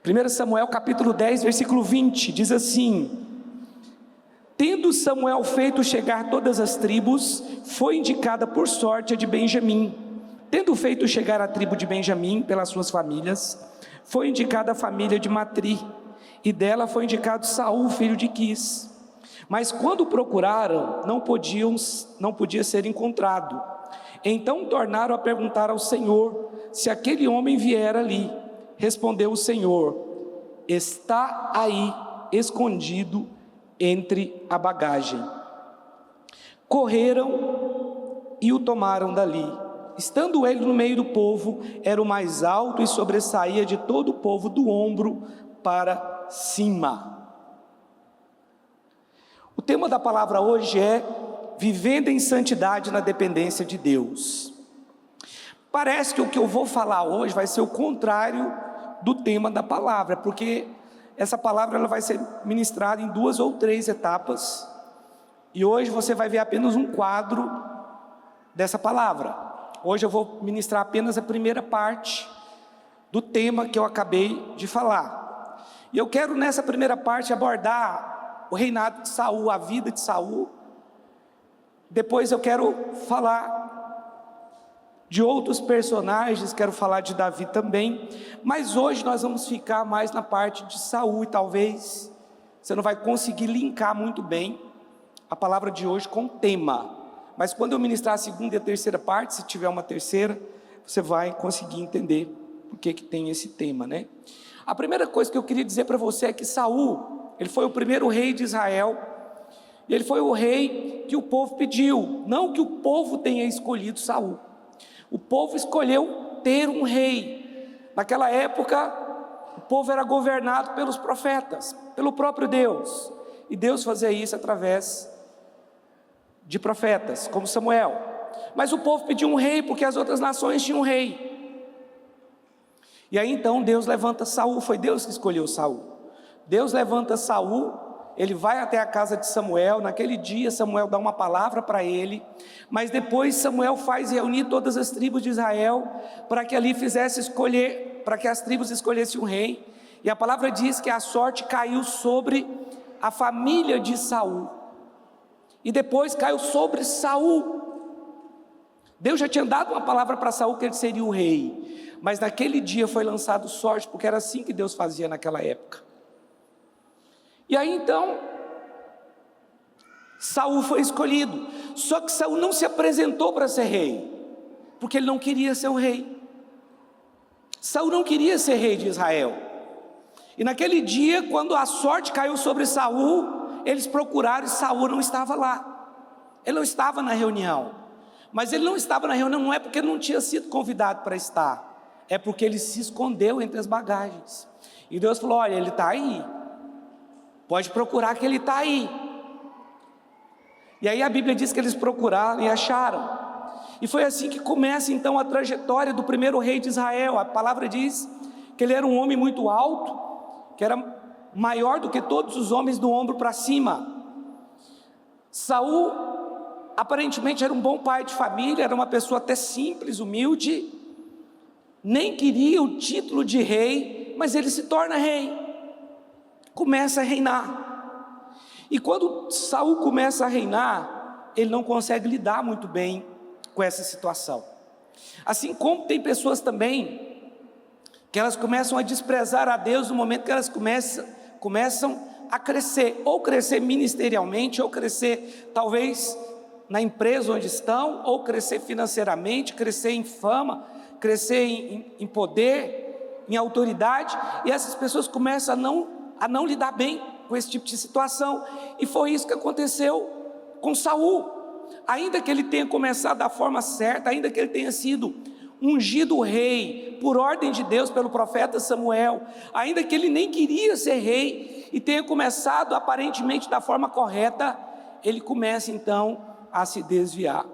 1 Samuel capítulo 10, versículo 20, diz assim: tendo Samuel feito chegar todas as tribos, foi indicada por sorte a de Benjamim. Tendo feito chegar a tribo de Benjamim pelas suas famílias, foi indicada a família de Matri, e dela foi indicado Saul, filho de Quis. Mas quando procuraram, não podia ser encontrado. Então tornaram a perguntar ao Senhor se aquele homem viera ali. Respondeu o Senhor: está aí, escondido entre a bagagem. Correram e o tomaram dali. Estando ele no meio do povo, era o mais alto e sobressaía de todo o povo do ombro para cima. O tema da palavra hoje é vivendo em santidade na dependência de Deus. Parece que o que eu vou falar hoje vai ser o contrário do tema da palavra, porque essa palavra ela vai ser ministrada em 2 ou 3 etapas, e hoje você vai ver apenas um quadro dessa palavra. Hoje eu vou ministrar apenas a primeira parte do tema que eu acabei de falar. E eu quero nessa primeira parte abordar o reinado de Saul, a vida de Saul. Depois eu quero falar de outros personagens, quero falar de Davi também. Mas hoje nós vamos ficar mais na parte de Saul, e talvez você não vai conseguir linkar muito bem a palavra de hoje com o tema. Mas quando eu ministrar a segunda e a terceira parte, se tiver uma terceira, você vai conseguir entender por que tem esse tema, né? A primeira coisa que eu queria dizer para você é que Saul, ele foi o primeiro rei de Israel, e ele foi o rei que o povo pediu, não que o povo tenha escolhido Saul. O povo escolheu ter um rei. Naquela época, o povo era governado pelos profetas, pelo próprio Deus, e Deus fazia isso através de profetas, como Samuel. Mas o povo pediu um rei, porque as outras nações tinham um rei. E aí então Deus levanta Saul, foi Deus que escolheu Saul. Deus levanta Saul, ele vai até a casa de Samuel. Naquele dia Samuel dá uma palavra para ele, mas depois Samuel faz reunir todas as tribos de Israel, para que ali fizesse escolher, para que as tribos escolhessem um rei. E a palavra diz que a sorte caiu sobre a família de Saul, e depois caiu sobre Saul. Deus já tinha dado uma palavra para Saul que ele seria o rei, mas naquele dia foi lançado sorte, porque era assim que Deus fazia naquela época. E aí então Saul foi escolhido, só que Saul não se apresentou para ser rei, porque ele não queria ser o rei. Saul não queria ser rei de Israel. E naquele dia, quando a sorte caiu sobre Saul, eles procuraram e Saul não estava lá. Ele não estava na reunião. Mas ele não estava na reunião não é porque ele não tinha sido convidado para estar, é porque ele se escondeu entre as bagagens. E Deus falou: olha, ele está aí, pode procurar que ele está aí. E aí a Bíblia diz que eles procuraram e acharam. E foi assim que começa então a trajetória do primeiro rei de Israel. A palavra diz que ele era um homem muito alto, que era maior do que todos os homens do ombro para cima. Saul aparentemente era um bom pai de família, era uma pessoa até simples, humilde, nem queria o título de rei, mas ele se torna rei, começa a reinar. E quando Saul começa a reinar, ele não consegue lidar muito bem com essa situação. Assim como tem pessoas também que elas começam a desprezar a Deus no momento que elas começam a crescer, ou crescer ministerialmente, ou crescer talvez na empresa onde estão, ou crescer financeiramente, crescer em fama, crescer em poder, em autoridade, e essas pessoas começam a não lidar bem com esse tipo de situação. E foi isso que aconteceu com Saul. Ainda que ele tenha começado da forma certa, ainda que ele tenha sido ungido rei por ordem de Deus pelo profeta Samuel, ainda que ele nem queria ser rei e tenha começado aparentemente da forma correta, ele começa então a se desviar.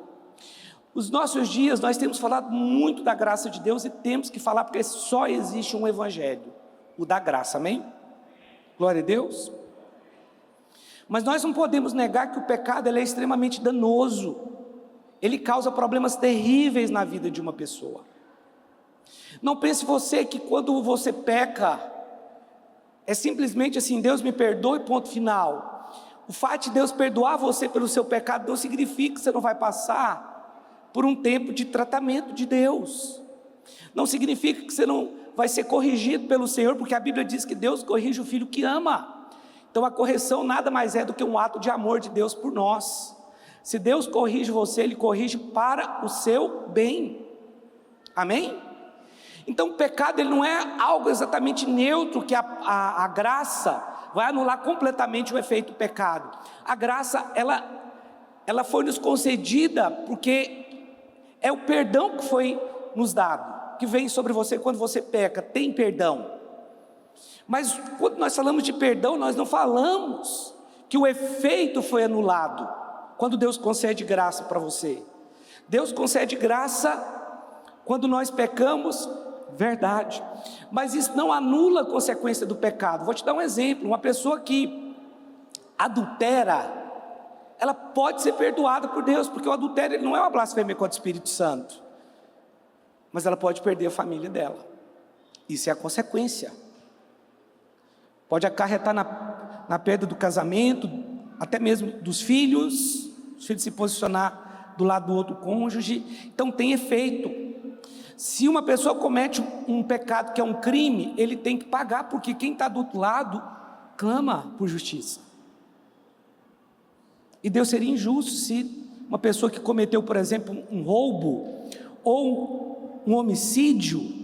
Os nossos dias nós temos falado muito da graça de Deus, e temos que falar, porque só existe um evangelho, o da graça, amém? Glória a Deus. Mas nós não podemos negar que o pecado ele é extremamente danoso, ele causa problemas terríveis na vida de uma pessoa. Não pense você que quando você peca, é simplesmente assim: Deus me perdoe, ponto final. O fato de Deus perdoar você pelo seu pecado não significa que você não vai passar por um tempo de tratamento de Deus. Não significa que você não vai ser corrigido pelo Senhor, porque a Bíblia diz que Deus corrige o filho que ama. Então a correção nada mais é do que um ato de amor de Deus por nós. Se Deus corrige você, Ele corrige para o seu bem. Amém? Então o pecado, ele não é algo exatamente neutro, que a graça vai anular completamente o efeito do pecado. A graça, ela foi nos concedida porque é o perdão que foi nos dado, que vem sobre você quando você peca. Tem perdão. Mas quando nós falamos de perdão, nós não falamos que o efeito foi anulado quando Deus concede graça para você. Deus concede graça quando nós pecamos, verdade, mas isso não anula a consequência do pecado. Vou te dar um exemplo: uma pessoa que adultera, ela pode ser perdoada por Deus, porque o adultério ele não é uma blasfêmia contra o Espírito Santo, mas ela pode perder a família dela. Isso é a consequência. Pode acarretar na perda do casamento, até mesmo dos filhos, os filhos se posicionar do lado do outro cônjuge. Então tem efeito. Se uma pessoa comete um pecado que é um crime, ele tem que pagar, porque quem está do outro lado clama por justiça. E Deus seria injusto se uma pessoa que cometeu, por exemplo, um roubo ou um homicídio,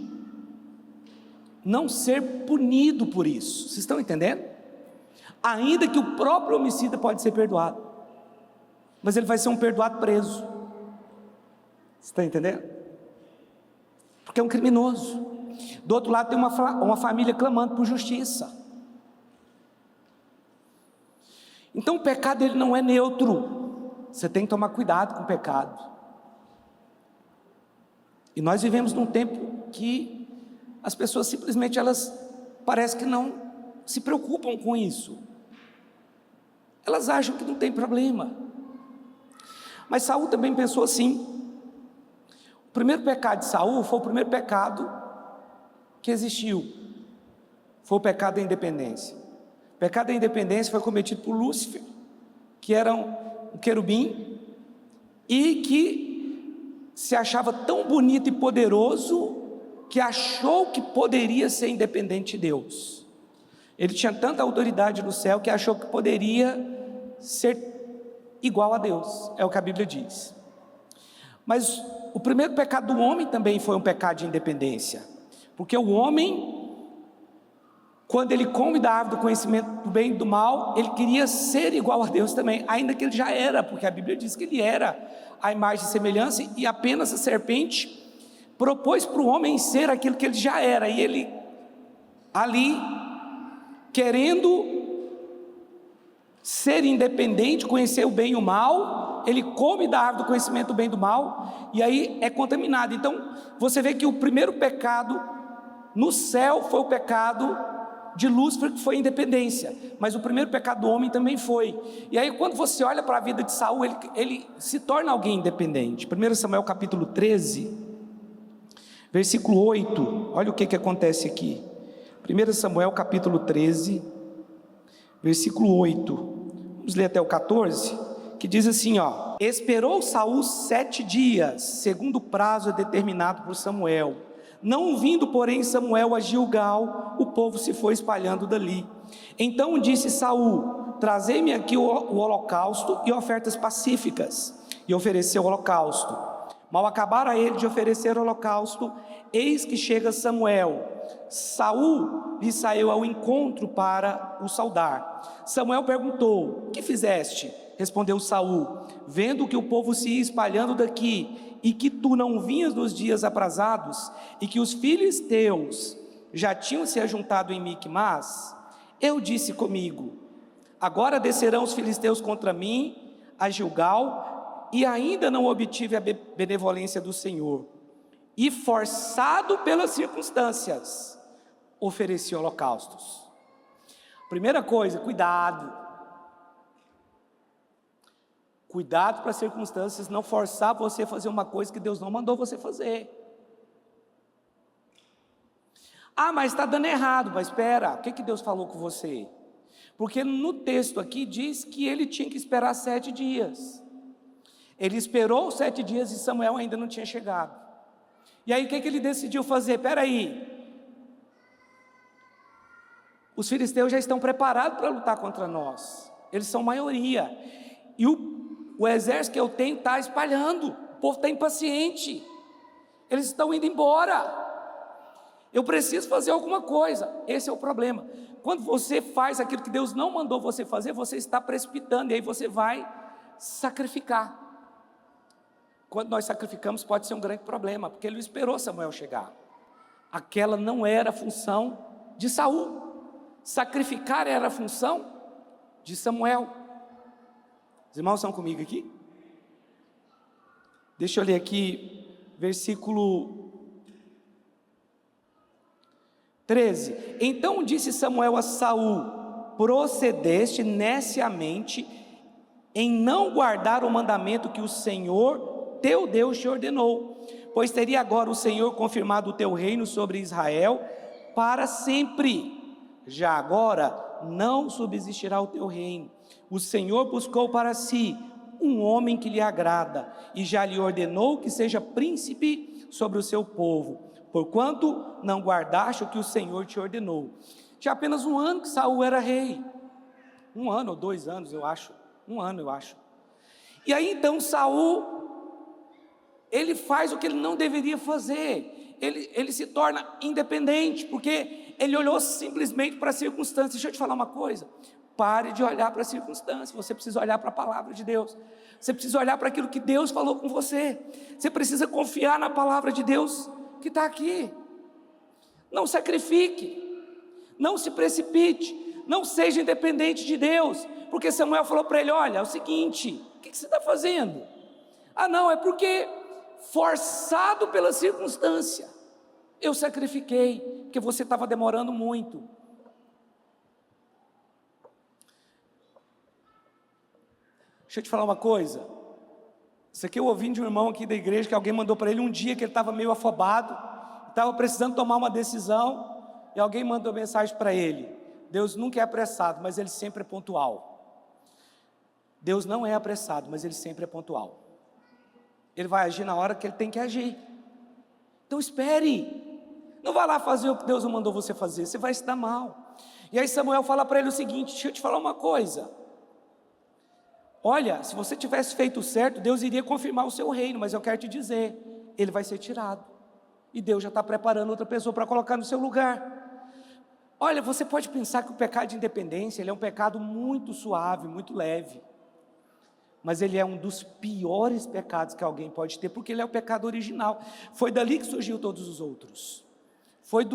não ser punido por isso. Vocês estão entendendo? Ainda que o próprio homicida pode ser perdoado, mas ele vai ser um perdoado preso. Você está entendendo? Porque é um criminoso. Do outro lado tem uma família clamando por justiça. Então o pecado ele não é neutro. Você tem que tomar cuidado com o pecado. E nós vivemos num tempo que as pessoas simplesmente elas parece que não se preocupam com isso. Elas acham que não tem problema. Mas Saul também pensou assim. O primeiro pecado de Saul foi o primeiro pecado que existiu. Foi o pecado da independência. O pecado da independência foi cometido por Lúcifer, que era um querubim, e que se achava tão bonito e poderoso, que achou que poderia ser independente de Deus. Ele tinha tanta autoridade no céu, que achou que poderia ser igual a Deus. É o que a Bíblia diz. Mas o primeiro pecado do homem também foi um pecado de independência, porque o homem, quando ele come da árvore do conhecimento do bem e do mal, ele queria ser igual a Deus também, ainda que ele já era, porque a Bíblia diz que ele era a imagem e semelhança, e apenas a serpente propôs para o homem ser aquilo que ele já era, e ele ali, querendo ser independente, conhecer o bem e o mal, ele come da árvore do conhecimento do bem e do mal, e aí é contaminado. Então você vê que o primeiro pecado no céu foi o pecado de Lúcifer, que foi a independência, mas o primeiro pecado do homem também foi. E aí quando você olha para a vida de Saul, ele se torna alguém independente. 1 Samuel capítulo 13, versículo 8, olha o que acontece aqui. 1 Samuel capítulo 13, versículo 8, vamos ler até o 14, que diz assim, ó: esperou Saul 7 dias, segundo o prazo determinado por Samuel. Não vindo, porém, Samuel a Gilgal, o povo se foi espalhando dali. Então disse Saul: trazei-me aqui o holocausto e ofertas pacíficas. E ofereceu o holocausto. Mal acabara ele de oferecer o holocausto, eis que chega Samuel. Saul lhe saiu ao encontro para o saudar. Samuel perguntou: que fizeste? Respondeu Saul: vendo que o povo se ia espalhando daqui, e que tu não vinhas nos dias aprazados, e que os filisteus já tinham se ajuntado em Micmas, eu disse comigo: agora descerão os filisteus contra mim a Gilgal, e ainda não obtive a benevolência do Senhor, e forçado pelas circunstâncias, ofereci holocaustos. Primeira coisa, cuidado. Cuidado para as circunstâncias não forçar você a fazer uma coisa que Deus não mandou você fazer. Ah, mas está dando errado. Mas espera, o que Deus falou com você? Porque no texto aqui diz que ele tinha que esperar 7 dias. Ele esperou 7 dias e Samuel ainda não tinha chegado. E aí o que ele decidiu fazer? Espera aí, os filisteus já estão preparados para lutar contra nós. Eles são maioria. E o exército que eu tenho está espalhando. O povo está impaciente. Eles estão indo embora. Eu preciso fazer alguma coisa. Esse é o problema. Quando você faz aquilo que Deus não mandou você fazer, você está precipitando. E aí você vai sacrificar. Quando nós sacrificamos pode ser um grande problema, porque ele não esperou Samuel chegar. Aquela não era a função de Saul. Sacrificar era a função de Samuel. Os irmãos estão comigo aqui? Deixa eu ler aqui, versículo 13. Então disse Samuel a Saul: procedeste neciamente em não guardar o mandamento que o Senhor teu Deus te ordenou, pois teria agora o Senhor confirmado o teu reino sobre Israel para sempre. Já agora não subsistirá o teu reino. O Senhor buscou para si um homem que lhe agrada, e já lhe ordenou que seja príncipe sobre o seu povo, porquanto não guardaste o que o Senhor te ordenou. Tinha apenas 1 ano que Saul era rei. 1 ano ou 2 anos, eu acho. 1 ano, eu acho. E aí então Saul, ele faz o que ele não deveria fazer. Ele se torna independente, porque ele olhou simplesmente para a circunstância. Deixa eu te falar uma coisa: pare de olhar para a circunstância, você precisa olhar para a palavra de Deus, você precisa olhar para aquilo que Deus falou com você, você precisa confiar na palavra de Deus que está aqui. Não sacrifique, não se precipite, não seja independente de Deus, porque Samuel falou para ele: olha, é o seguinte, o que você está fazendo? Ah não, é porque forçado pela circunstância, eu sacrifiquei, porque você estava demorando muito. Deixa eu te falar uma coisa. Isso aqui eu ouvi de um irmão aqui da igreja, que alguém mandou para ele um dia que ele estava meio afobado, estava precisando tomar uma decisão, e alguém mandou mensagem para ele: Deus nunca é apressado, mas Ele sempre é pontual. Deus não é apressado, mas Ele sempre é pontual. Ele vai agir na hora que Ele tem que agir. Então espere. Não vá lá fazer o que Deus não mandou você fazer, você vai se dar mal. E aí Samuel fala para ele o seguinte: deixa eu te falar uma coisa. Olha, se você tivesse feito certo, Deus iria confirmar o seu reino, mas eu quero te dizer, ele vai ser tirado. E Deus já está preparando outra pessoa para colocar no seu lugar. Olha, você pode pensar que o pecado de independência, ele é um pecado muito suave, muito leve. Mas ele é um dos piores pecados que alguém pode ter, porque ele é o pecado original. Foi dali que surgiu todos os outros. Foi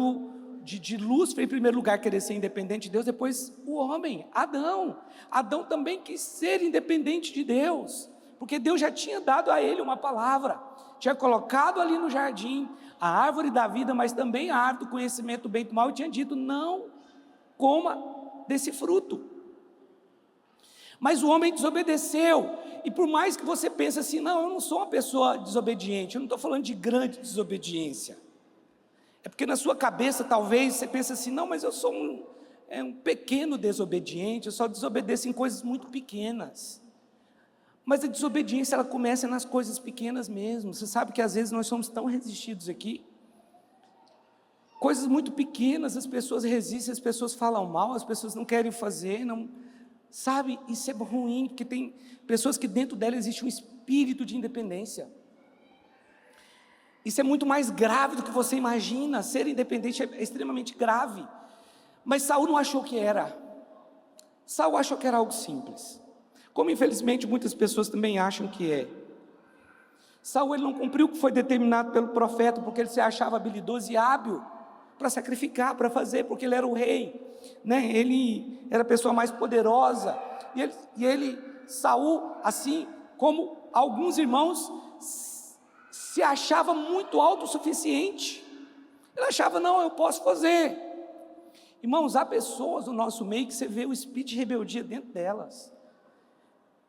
de Lúcifer em primeiro lugar querer ser independente de Deus, depois o homem, Adão. Adão também quis ser independente de Deus, porque Deus já tinha dado a ele uma palavra, tinha colocado ali no jardim a árvore da vida, mas também a árvore do conhecimento do bem e do mal, e tinha dito: não coma desse fruto. Mas o homem desobedeceu, e por mais que você pense assim: não, eu não sou uma pessoa desobediente, eu não estou falando de grande desobediência. É porque na sua cabeça talvez você pense assim: não, mas eu sou um pequeno desobediente, eu só desobedeço em coisas muito pequenas. Mas a desobediência, ela começa nas coisas pequenas mesmo. Você sabe que às vezes nós somos tão resistidos aqui. Coisas muito pequenas, as pessoas resistem, as pessoas falam mal, as pessoas não querem fazer, não... Sabe, isso é ruim, porque tem pessoas que dentro dela existe um espírito de independência. Isso é muito mais grave do que você imagina. Ser independente é extremamente grave. Mas Saul não achou que era. Saul achou que era algo simples, como infelizmente muitas pessoas também acham que é. Saul, ele não cumpriu o que foi determinado pelo profeta, porque ele se achava habilidoso e hábil para sacrificar, para fazer, porque ele era o rei, né? Ele era a pessoa mais poderosa, Saul, assim como alguns irmãos, se achava muito autossuficiente. Ele achava: não, eu posso fazer. Irmãos, há pessoas no nosso meio que você vê o espírito de rebeldia dentro delas.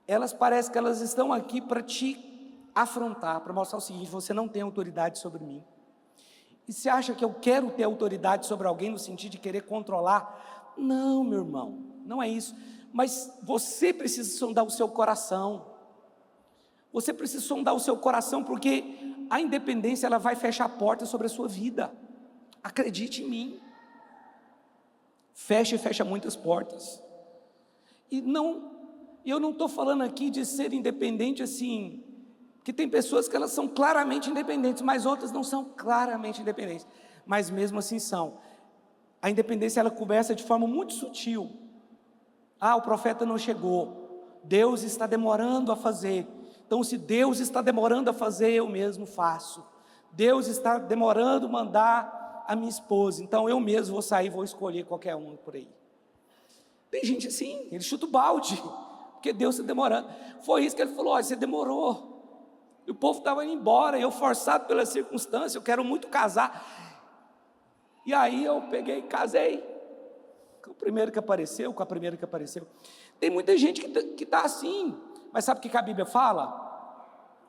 Elas parecem que elas estão aqui para te afrontar, para mostrar o seguinte: você não tem autoridade sobre mim. E você acha que eu quero ter autoridade sobre alguém no sentido de querer controlar? Não, meu irmão, não é isso. Mas você precisa sondar o seu coração. Você precisa sondar o seu coração, porque a independência ela vai fechar portas sobre a sua vida. Acredite em mim. Fecha muitas portas. E eu não estou falando aqui de ser independente assim, que tem pessoas que elas são claramente independentes, mas outras não são claramente independentes, mas mesmo assim são. A independência ela começa de forma muito sutil. O profeta não chegou, Deus está demorando a fazer. Então, se Deus está demorando a fazer, eu mesmo faço. Deus está demorando a mandar a minha esposa, então eu mesmo vou sair, vou escolher qualquer um por aí. Tem gente assim, ele chuta o balde, porque Deus está demorando. Foi isso que ele falou: olha, você demorou. E o povo estava indo embora, eu forçado pela circunstância, eu quero muito casar. E aí eu peguei e casei com o primeiro que apareceu, com a primeira que apareceu. Tem muita gente que está assim, mas sabe o que a Bíblia fala?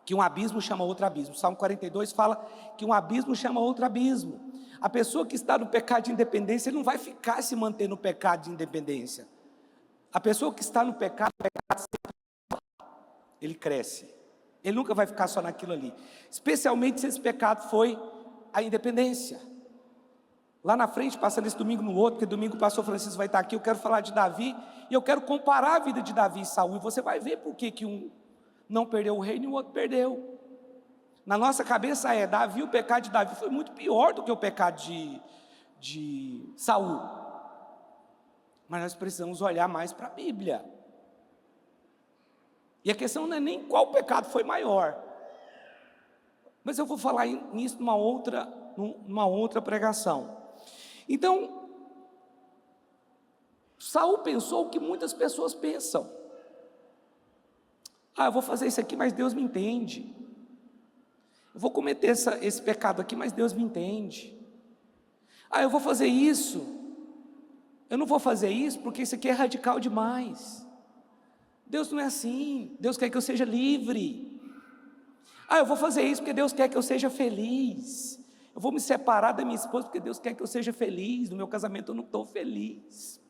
Que um abismo chama outro abismo. Salmo 42 fala que um abismo chama outro abismo. A pessoa que está no pecado de independência, ele não vai ficar se manter no pecado de independência. A pessoa que está no pecado ele cresce. Ele nunca vai ficar só naquilo ali. Especialmente se esse pecado foi a independência. Lá na frente, passando esse domingo no outro, porque domingo o pastor Francisco vai estar aqui, eu quero falar de Davi, e eu quero comparar a vida de Davi e Saul, e você vai ver por que um não perdeu o reino e o outro perdeu. Na nossa cabeça Davi, o pecado de Davi foi muito pior do que o pecado de Saul. Mas nós precisamos olhar mais para a Bíblia. E a questão não é nem qual pecado foi maior. Mas eu vou falar nisso numa outra pregação. Então, Saul pensou o que muitas pessoas pensam. Eu vou fazer isso aqui, mas Deus me entende. Eu vou cometer esse pecado aqui, mas Deus me entende. Eu vou fazer isso. Eu não vou fazer isso porque isso aqui é radical demais. Deus não é assim. Deus quer que eu seja livre. Eu vou fazer isso porque Deus quer que eu seja feliz. Eu vou me separar da minha esposa porque Deus quer que eu seja feliz. No meu casamento eu não estou feliz.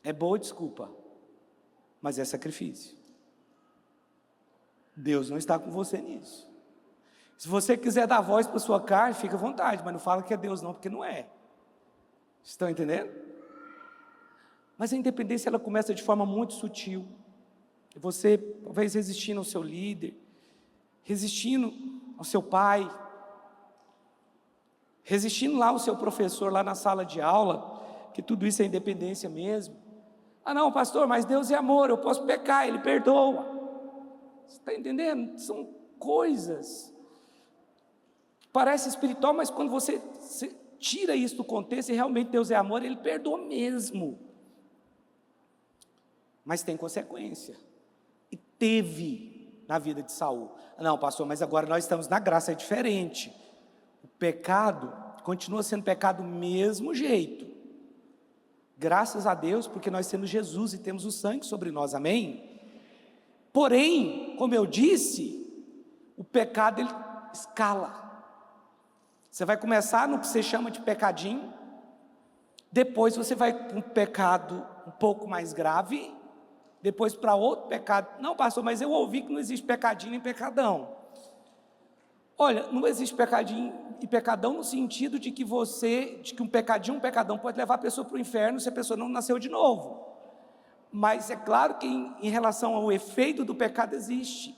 É boa desculpa, mas é sacrifício. Deus não está com você nisso. Se você quiser dar voz para a sua carne, fica à vontade, mas não fala que é Deus não, porque não é. Estão entendendo? Mas a independência ela começa de forma muito sutil. Você talvez resistindo ao seu líder, resistindo ao seu pai, resistindo lá ao seu professor lá na sala de aula, que tudo isso é independência mesmo. Não, pastor, mas Deus é amor, eu posso pecar, Ele perdoa. Você está entendendo? São coisas que parecem espiritual, mas quando você tira isso do contexto, e realmente Deus é amor, Ele perdoa mesmo. Mas tem consequência. E teve na vida de Saul. Não, pastor, mas agora nós estamos na graça, é diferente. O pecado continua sendo pecado do mesmo jeito. Graças a Deus, porque nós temos Jesus e temos o sangue sobre nós, amém? Porém, como eu disse, o pecado ele escala. Você vai começar no que você chama de pecadinho, depois você vai para um pecado um pouco mais grave, depois para outro pecado. Não, pastor, mas eu ouvi que não existe pecadinho nem pecadão. Olha, não existe pecadinho e pecadão no sentido de que um pecadinho, um pecadão pode levar a pessoa para o inferno se a pessoa não nasceu de novo. Mas é claro que em relação ao efeito do pecado existe.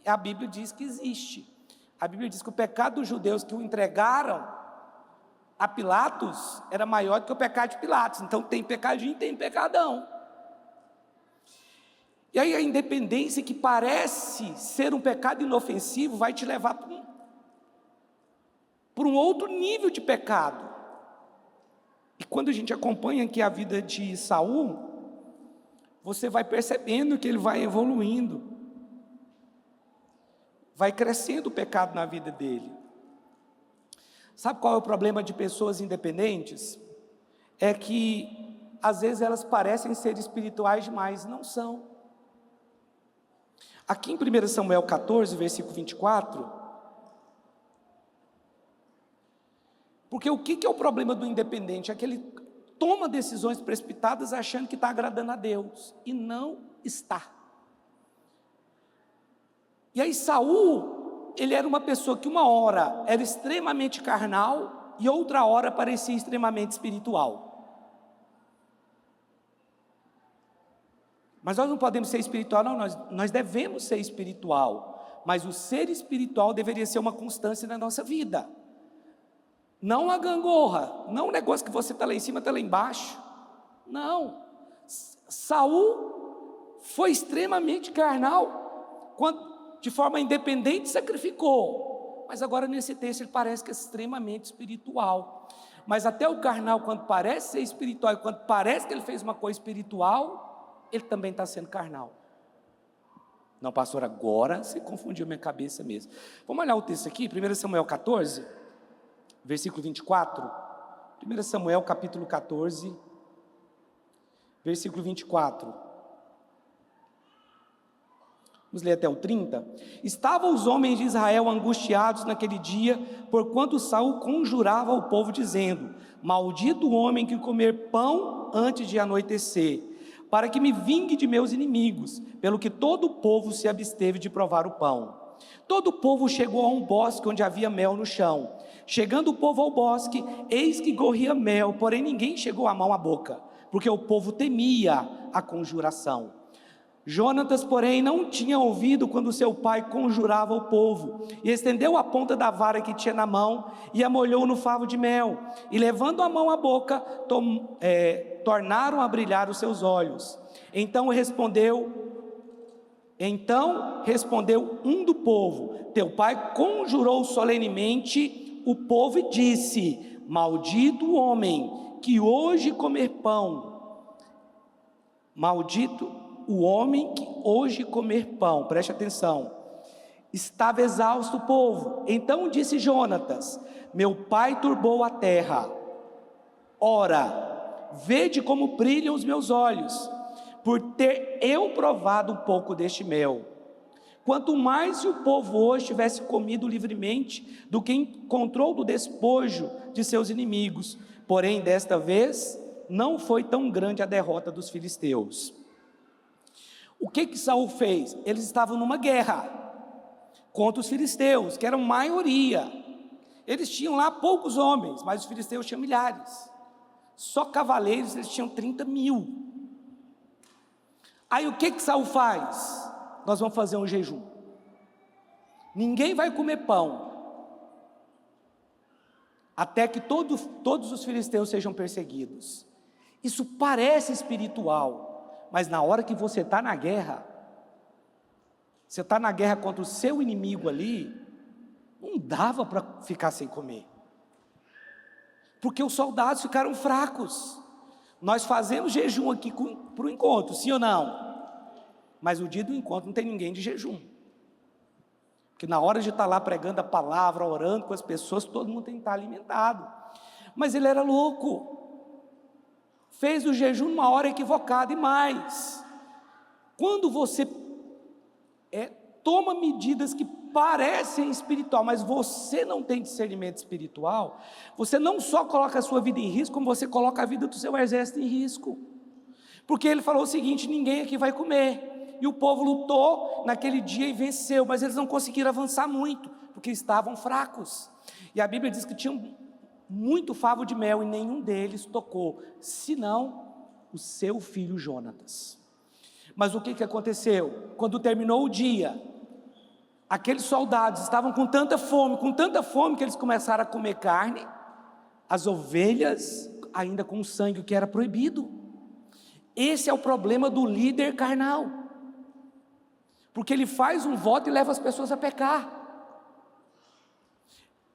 A Bíblia diz que existe. A Bíblia diz que o pecado dos judeus que o entregaram a Pilatos era maior do que o pecado de Pilatos. Então tem pecadinho e tem pecadão. E aí a independência que parece ser um pecado inofensivo vai te levar para um outro nível de pecado. E quando a gente acompanha aqui a vida de Saul, você vai percebendo que ele vai evoluindo, vai crescendo o pecado na vida dele. Sabe qual é o problema de pessoas independentes? É que às vezes elas parecem ser espirituais demais, não são. Aqui em 1 Samuel 14, versículo 24, Porque o que é o problema do independente? É que ele toma decisões precipitadas achando que está agradando a Deus, e não está. E aí Saul, ele era uma pessoa que uma hora era extremamente carnal, e outra hora parecia extremamente espiritual. Mas nós não podemos ser espiritual, não, nós devemos ser espiritual, mas o ser espiritual deveria ser uma constância na nossa vida, não a gangorra, não o negócio que você está lá em cima, está lá embaixo, não. Saul foi extremamente carnal, quando de forma independente sacrificou, mas agora nesse texto ele parece que é extremamente espiritual, mas até o carnal, quando parece ser espiritual, e quando parece que ele fez uma coisa espiritual, ele também está sendo carnal. Não, pastor, agora você confundiu minha cabeça mesmo. Vamos olhar o texto aqui, 1 Samuel 14, versículo 24. 1 Samuel capítulo 14, versículo 24. Vamos ler até o 30. Estavam os homens de Israel angustiados naquele dia, porquanto Saul conjurava o povo, dizendo: maldito o homem que comer pão antes de anoitecer, para que me vingue de meus inimigos, pelo que todo o povo se absteve de provar o pão. Todo o povo chegou a um bosque onde havia mel no chão. Chegando o povo ao bosque, eis que corria mel, porém ninguém chegou a mão à boca, porque o povo temia a conjuração. Jonatas, porém, não tinha ouvido quando seu pai conjurava o povo, e estendeu a ponta da vara que tinha na mão, e a molhou no favo de mel, e levando a mão à boca, tornaram a brilhar os seus olhos. Então respondeu um do povo: teu pai conjurou solenemente o povo e disse: maldito o homem que hoje comer pão, maldito o homem que hoje comer pão. Preste atenção. Estava exausto o povo. Então disse Jonatas: meu pai turbou a terra. Ora, vede como brilham os meus olhos, por ter eu provado um pouco deste mel. Quanto mais se o povo hoje tivesse comido livremente do que encontrou do despojo de seus inimigos. Porém, desta vez, não foi tão grande a derrota dos filisteus. O que Saul fez? Eles estavam numa guerra contra os filisteus, que eram maioria. Eles tinham lá poucos homens, mas os filisteus tinham milhares. Só cavaleiros eles tinham 30.000. Aí o que Saul faz? Nós vamos fazer um jejum. Ninguém vai comer pão até que todos os filisteus sejam perseguidos. Isso parece espiritual, mas na hora que você está na guerra, você está na guerra contra o seu inimigo ali, não dava para ficar sem comer, porque os soldados ficaram fracos. Nós fazemos jejum aqui para o encontro, sim ou não? Mas o dia do encontro não tem ninguém de jejum, porque na hora de estar lá pregando a palavra, orando com as pessoas, todo mundo tem que estar alimentado. Mas ele era louco, fez o jejum numa hora equivocada. E mais, quando você toma medidas que parecem espiritual, mas você não tem discernimento espiritual, você não só coloca a sua vida em risco, como você coloca a vida do seu exército em risco. Porque ele falou o seguinte: ninguém aqui vai comer. E o povo lutou naquele dia e venceu, mas eles não conseguiram avançar muito, porque estavam fracos. E a Bíblia diz que tinham muito favo de mel, e nenhum deles tocou, senão o seu filho Jonatas. Mas o que aconteceu? Quando terminou o dia, aqueles soldados estavam com tanta fome que eles começaram a comer carne, as ovelhas ainda com sangue, o que era proibido. Esse é o problema do líder carnal, porque ele faz um voto e leva as pessoas a pecar.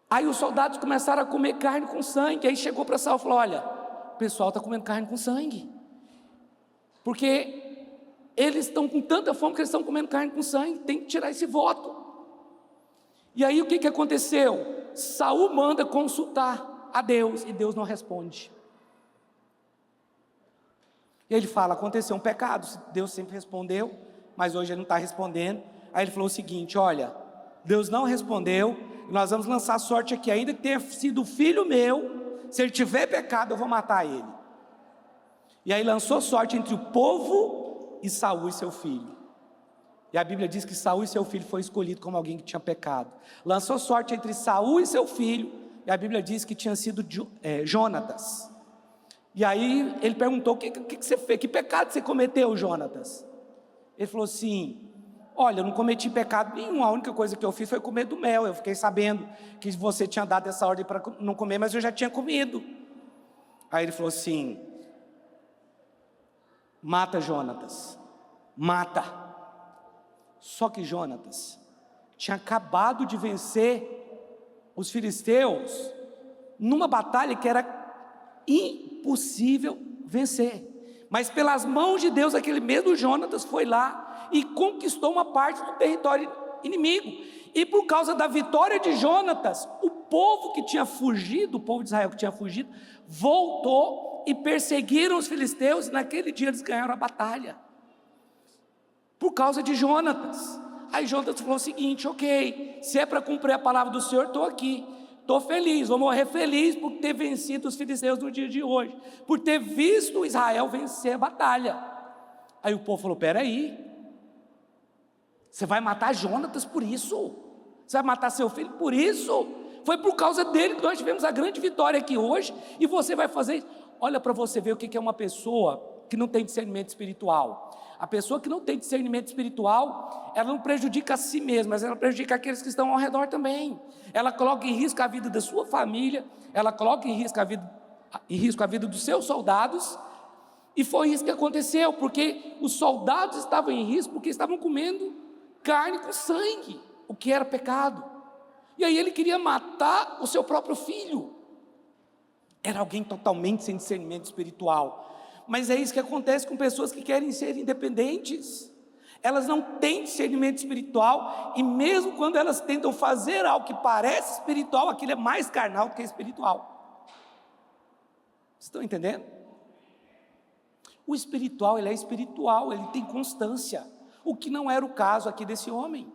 Aí os soldados começaram a comer carne com sangue. Aí chegou para Saul e falou: olha, o pessoal está comendo carne com sangue, porque eles estão com tanta fome que eles estão comendo carne com sangue, tem que tirar esse voto. E aí o que aconteceu? Saul manda consultar a Deus, e Deus não responde. E ele fala: aconteceu um pecado. Deus sempre respondeu, mas hoje ele não está respondendo. Aí ele falou o seguinte: olha, Deus não respondeu, nós vamos lançar sorte aqui, ainda que tenha sido filho meu, se ele tiver pecado eu vou matar ele. E aí lançou sorte entre o povo e Saul e seu filho. E a Bíblia diz que Saul e seu filho foi escolhido como alguém que tinha pecado. Lançou sorte entre Saul e seu filho, e a Bíblia diz que tinha sido Jonatas. E aí ele perguntou: o que você fez? Que pecado você cometeu, Jonatas? Ele falou assim: olha, eu não cometi pecado nenhum, a única coisa que eu fiz foi comer do mel. Eu fiquei sabendo que você tinha dado essa ordem para não comer, mas eu já tinha comido. Aí ele falou assim: mata Jonatas, mata. Só que Jonatas tinha acabado de vencer os filisteus numa batalha que era impossível vencer, mas pelas mãos de Deus, aquele mesmo Jonatas foi lá e conquistou uma parte do território inimigo. E por causa da vitória de Jonatas, o povo que tinha fugido, o povo de Israel que tinha fugido, voltou e perseguiram os filisteus, e naquele dia eles ganharam a batalha, por causa de Jonatas. Aí Jonatas falou o seguinte: ok, se é para cumprir a palavra do Senhor, estou aqui, estou feliz, vou morrer feliz por ter vencido os filisteus no dia de hoje, por ter visto Israel vencer a batalha. Aí o povo falou: peraí, você vai matar Jonatas por isso? Você vai matar seu filho por isso? Foi por causa dele que nós tivemos a grande vitória aqui hoje, e você vai fazer isso? Olha para você ver o que é uma pessoa que não tem discernimento espiritual. A pessoa que não tem discernimento espiritual, ela não prejudica a si mesma, mas ela prejudica aqueles que estão ao redor também. Ela coloca em risco a vida da sua família, ela coloca em risco a vida dos seus soldados. E foi isso que aconteceu, porque os soldados estavam em risco porque estavam comendo carne com sangue, o que era pecado. E aí ele queria matar o seu próprio filho. Era alguém totalmente sem discernimento espiritual. Mas é isso que acontece com pessoas que querem ser independentes. Elas não têm discernimento espiritual, e mesmo quando elas tentam fazer algo que parece espiritual, aquilo é mais carnal do que espiritual. Estão entendendo? O espiritual, ele é espiritual, ele tem constância, o que não era o caso aqui desse homem.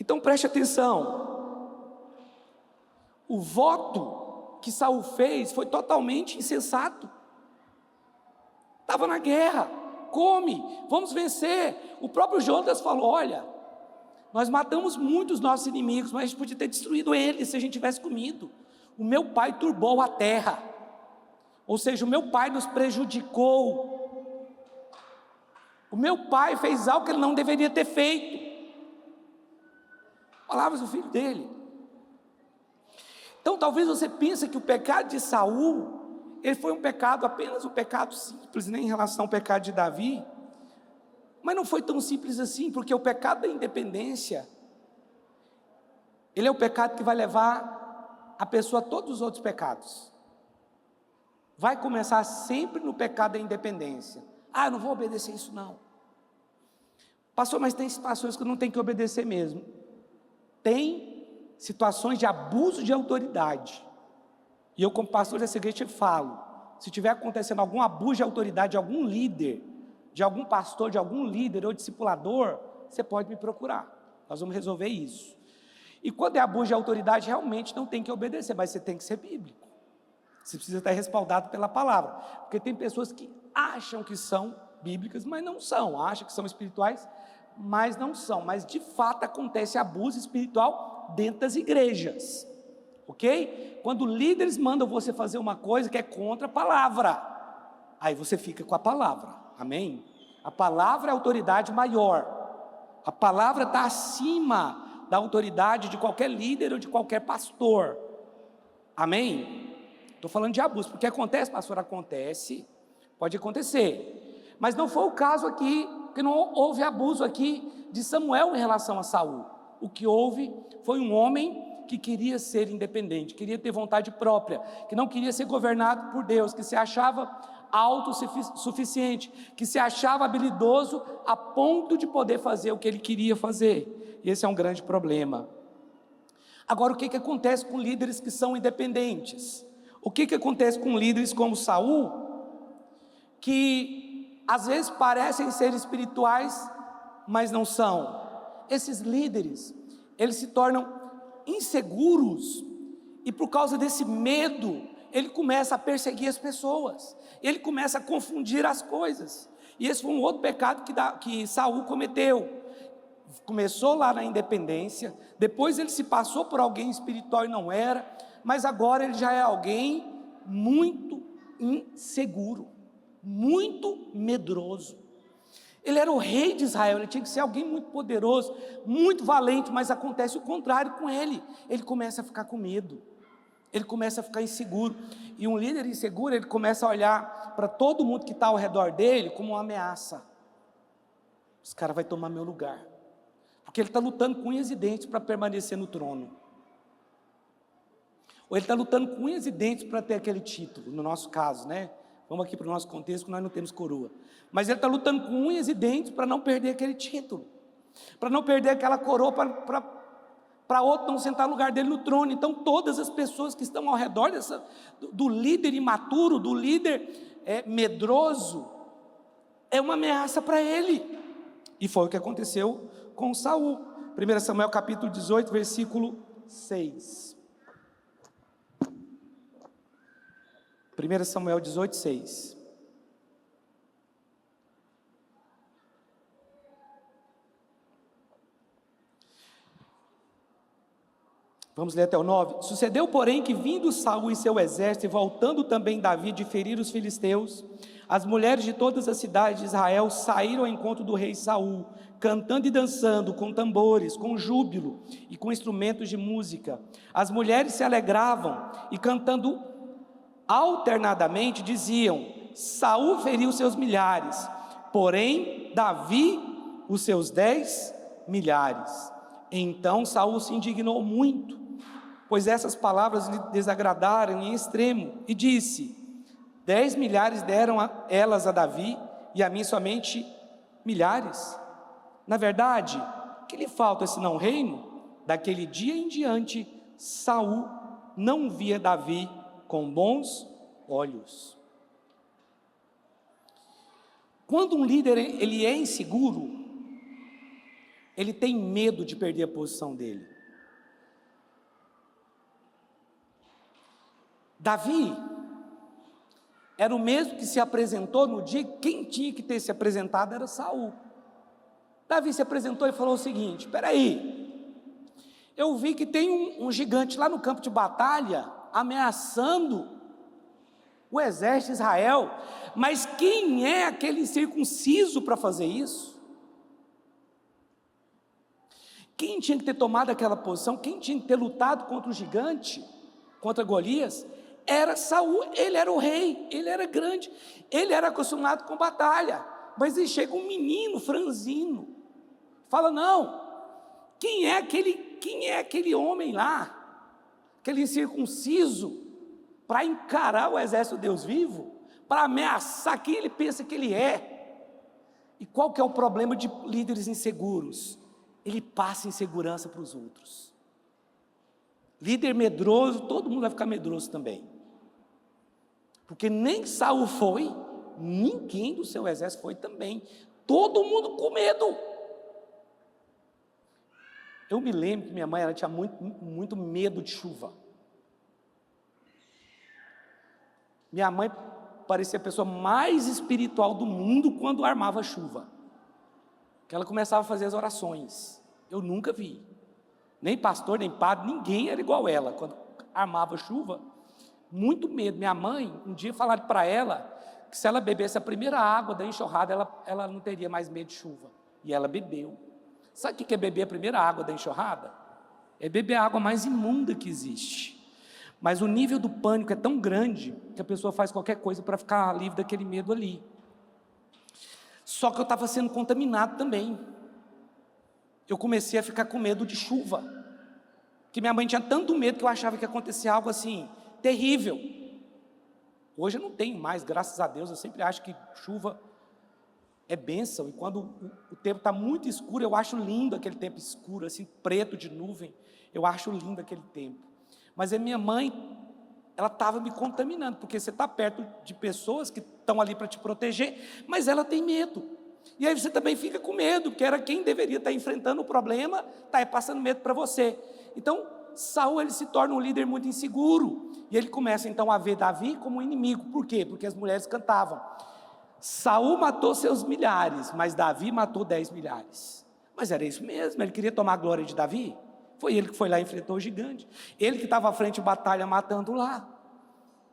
Então preste atenção, o voto que Saul fez foi totalmente insensato. Estava na guerra, vamos vencer. O próprio Jonatas falou: olha, nós matamos muitos nossos inimigos, mas a gente podia ter destruído eles se a gente tivesse comido. O meu pai turbou a terra, ou seja, o meu pai nos prejudicou. O meu pai fez algo que ele não deveria ter feito. Palavras do filho dele. Então talvez você pense que o pecado de Saul, ele foi um pecado, apenas um pecado simples, nem em relação ao pecado de Davi, mas não foi tão simples assim, porque o pecado da independência, ele é o pecado que vai levar a pessoa a todos os outros pecados. Vai começar sempre no pecado da independência. Eu não vou obedecer isso não. Pastor, mas tem situações que eu não tenho que obedecer mesmo. Tem situações de abuso de autoridade, e eu, como pastor dessa igreja, falo: se tiver acontecendo algum abuso de autoridade de algum líder, de algum pastor, de algum líder ou discipulador, você pode me procurar, nós vamos resolver isso. E quando é abuso de autoridade, realmente não tem que obedecer, mas você tem que ser bíblico, você precisa estar respaldado pela palavra, porque tem pessoas que acham que são bíblicas, mas não são, acham que são espirituais, mas não são. Mas de fato acontece abuso espiritual dentro das igrejas, ok? Quando líderes mandam você fazer uma coisa que é contra a palavra, aí você fica com a palavra, amém? A palavra é a autoridade maior, a palavra está acima da autoridade de qualquer líder ou de qualquer pastor, amém? Estou falando de abuso, porque acontece, pastor, acontece, pode acontecer, mas não foi o caso aqui, porque não houve abuso aqui de Samuel em relação a Saul. O que houve foi um homem que queria ser independente, queria ter vontade própria, que não queria ser governado por Deus, que se achava autossuficiente, que se achava habilidoso a ponto de poder fazer o que ele queria fazer. E esse é um grande problema. Agora, o que acontece com líderes que são independentes? O que acontece com líderes como Saul, que às vezes parecem ser espirituais, mas não são? Esses líderes, eles se tornam inseguros, e por causa desse medo, ele começa a perseguir as pessoas, ele começa a confundir as coisas. E esse foi um outro pecado que Saul cometeu. Começou lá na independência, depois ele se passou por alguém espiritual e não era, mas agora ele já é alguém muito inseguro, muito medroso. Ele era o rei de Israel, ele tinha que ser alguém muito poderoso, muito valente, mas acontece o contrário com ele. Ele começa a ficar com medo, ele começa a ficar inseguro, e um líder inseguro, ele começa a olhar para todo mundo que está ao redor dele como uma ameaça. Esse cara vai tomar meu lugar, porque ele está lutando com unhas e dentes para permanecer no trono, ou ele está lutando com unhas e dentes para ter aquele título, no nosso caso, né? Vamos aqui para o nosso contexto, que nós não temos coroa, mas ele está lutando com unhas e dentes para não perder aquele título, para não perder aquela coroa, para outro não sentar no lugar dele no trono. Então todas as pessoas que estão ao redor do líder imaturo, do líder medroso, é uma ameaça para ele, e foi o que aconteceu com Saul. 1 Samuel capítulo 18, versículo 6. 1 Samuel 18, 6. Vamos ler até o 9. Sucedeu, porém, que vindo Saul e seu exército, e voltando também Davi de ferir os filisteus, as mulheres de todas as cidades de Israel saíram ao encontro do rei Saul, cantando e dançando, com tambores, com júbilo e com instrumentos de música. As mulheres se alegravam e, cantando alternadamente, diziam: Saul feriu seus milhares, porém Davi os seus 10 milhares. Então Saul se indignou muito, pois essas palavras lhe desagradaram em extremo, e disse: 10 milhares deram elas a Davi, e a mim somente milhares. Na verdade, que lhe falta senão reino? Daquele dia em diante, Saul não via Davi com bons olhos. Quando um líder ele é inseguro, ele tem medo de perder a posição dele. Davi era o mesmo que se apresentou no dia que quem tinha que ter se apresentado era Saul. Davi se apresentou e falou o seguinte: espera aí, eu vi que tem um gigante lá no campo de batalha ameaçando o exército de Israel, mas quem é aquele circunciso para fazer isso? Quem tinha que ter tomado aquela posição, quem tinha que ter lutado contra o gigante, contra Golias, era Saul. Ele era o rei, ele era grande, ele era acostumado com batalha, mas aí chega um menino franzino, fala: não, quem é aquele homem lá, aquele incircunciso, para encarar o exército de Deus vivo, para ameaçar quem ele pensa que ele é? E qual que é o problema de líderes inseguros? Ele passa insegurança para os outros. Líder medroso, todo mundo vai ficar medroso também, porque nem Saul foi, ninguém do seu exército foi também, todo mundo com medo. Eu me lembro que minha mãe, ela tinha muito medo de chuva. Minha mãe parecia a pessoa mais espiritual do mundo quando armava chuva, que ela começava a fazer as orações. Eu nunca vi, nem pastor, nem padre, ninguém era igual ela, quando armava chuva, muito medo. Minha mãe, um dia falaram para ela, que se ela bebesse a primeira água da enxurrada, ela não teria mais medo de chuva, e ela bebeu. Sabe o que é beber a primeira água da enxurrada? É beber a água mais imunda que existe. Mas o nível do pânico é tão grande, que a pessoa faz qualquer coisa para ficar livre daquele medo ali. Só que eu estava sendo contaminado também. Eu comecei a ficar com medo de chuva, que minha mãe tinha tanto medo que eu achava que ia acontecer algo assim, terrível. Hoje eu não tenho mais, graças a Deus. Eu sempre acho que chuva é bênção, e quando o tempo está muito escuro, eu acho lindo aquele tempo escuro, assim, preto de nuvem, eu acho lindo aquele tempo. Mas a minha mãe, ela estava me contaminando, porque você está perto de pessoas que estão ali para te proteger, mas ela tem medo. E aí você também fica com medo, porque era quem deveria estar enfrentando o problema, está passando medo para você. Então, Saul ele se torna um líder muito inseguro, e ele começa então a ver Davi como um inimigo. Por quê? Porque as mulheres cantavam: Saul matou seus milhares, mas Davi matou 10 milhares. Mas era isso mesmo, ele queria tomar a glória de Davi. Foi ele que foi lá e enfrentou o gigante. Ele que estava à frente de batalha matando lá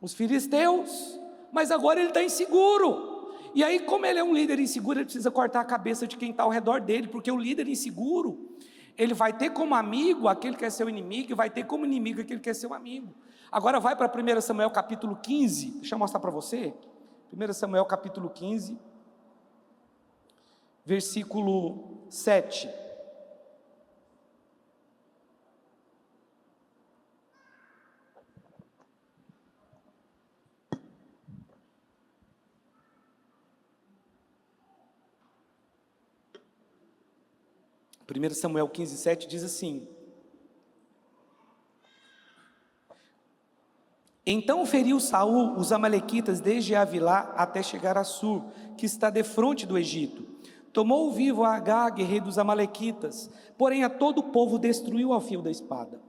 os filisteus. Mas agora ele está inseguro. E aí, como ele é um líder inseguro, ele precisa cortar a cabeça de quem está ao redor dele. Porque o líder inseguro, ele vai ter como amigo aquele que é seu inimigo, e vai ter como inimigo aquele que é seu amigo. Agora vai para 1 Samuel capítulo 15. Deixa eu mostrar para você. 1 Samuel capítulo 15, versículo 7. Primeiro Samuel 15, 7 diz assim: Então feriu Saul os amalequitas desde Avilá até chegar a Sur, que está defronte do Egito. Tomou vivo a Agag, rei dos amalequitas, porém a todo o povo destruiu ao fio da espada.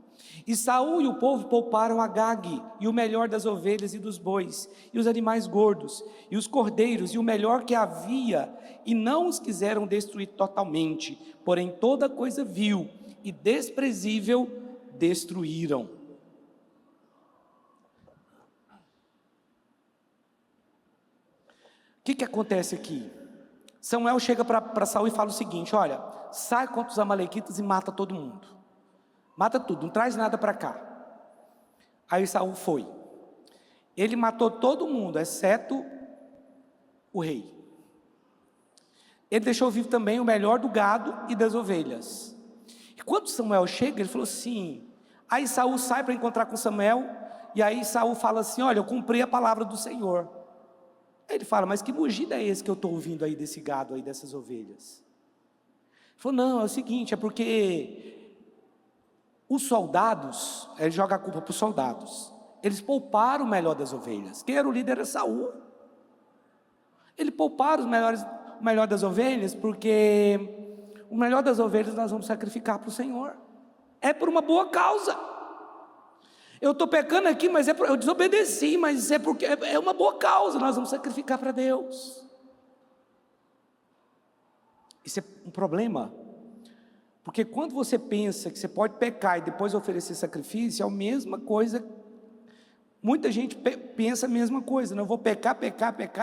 E Saul e o povo pouparam Agag, e o melhor das ovelhas e dos bois, e os animais gordos, e os cordeiros, e o melhor que havia, e não os quiseram destruir totalmente, porém toda coisa vil e desprezível destruíram. O que acontece aqui? Samuel chega para Saul e fala o seguinte: olha, sai contra os amalequitas e mata todo mundo. Mata tudo, não traz nada para cá. Aí Saul foi. Ele matou todo mundo, exceto o rei. Ele deixou vivo também o melhor do gado e das ovelhas. E quando Samuel chega, ele falou assim. Aí Saul sai para encontrar com Samuel. E aí Saul fala assim: olha, eu cumpri a palavra do Senhor. Aí ele fala: mas que mugido é esse que eu estou ouvindo aí desse gado aí, dessas ovelhas? Ele falou: não, é o seguinte, é porque os soldados, ele joga a culpa para os soldados, eles pouparam o melhor das ovelhas. Quem era o líder era Saul. Ele pouparam o melhor das ovelhas, porque o melhor das ovelhas nós vamos sacrificar para o Senhor. É por uma boa causa. Eu estou pecando aqui, mas eu desobedeci, mas é porque é uma boa causa, nós vamos sacrificar para Deus. Isso é um problema, porque quando você pensa que você pode pecar e depois oferecer sacrifício, é a mesma coisa. Muita gente pensa a mesma coisa: não, eu vou pecar, e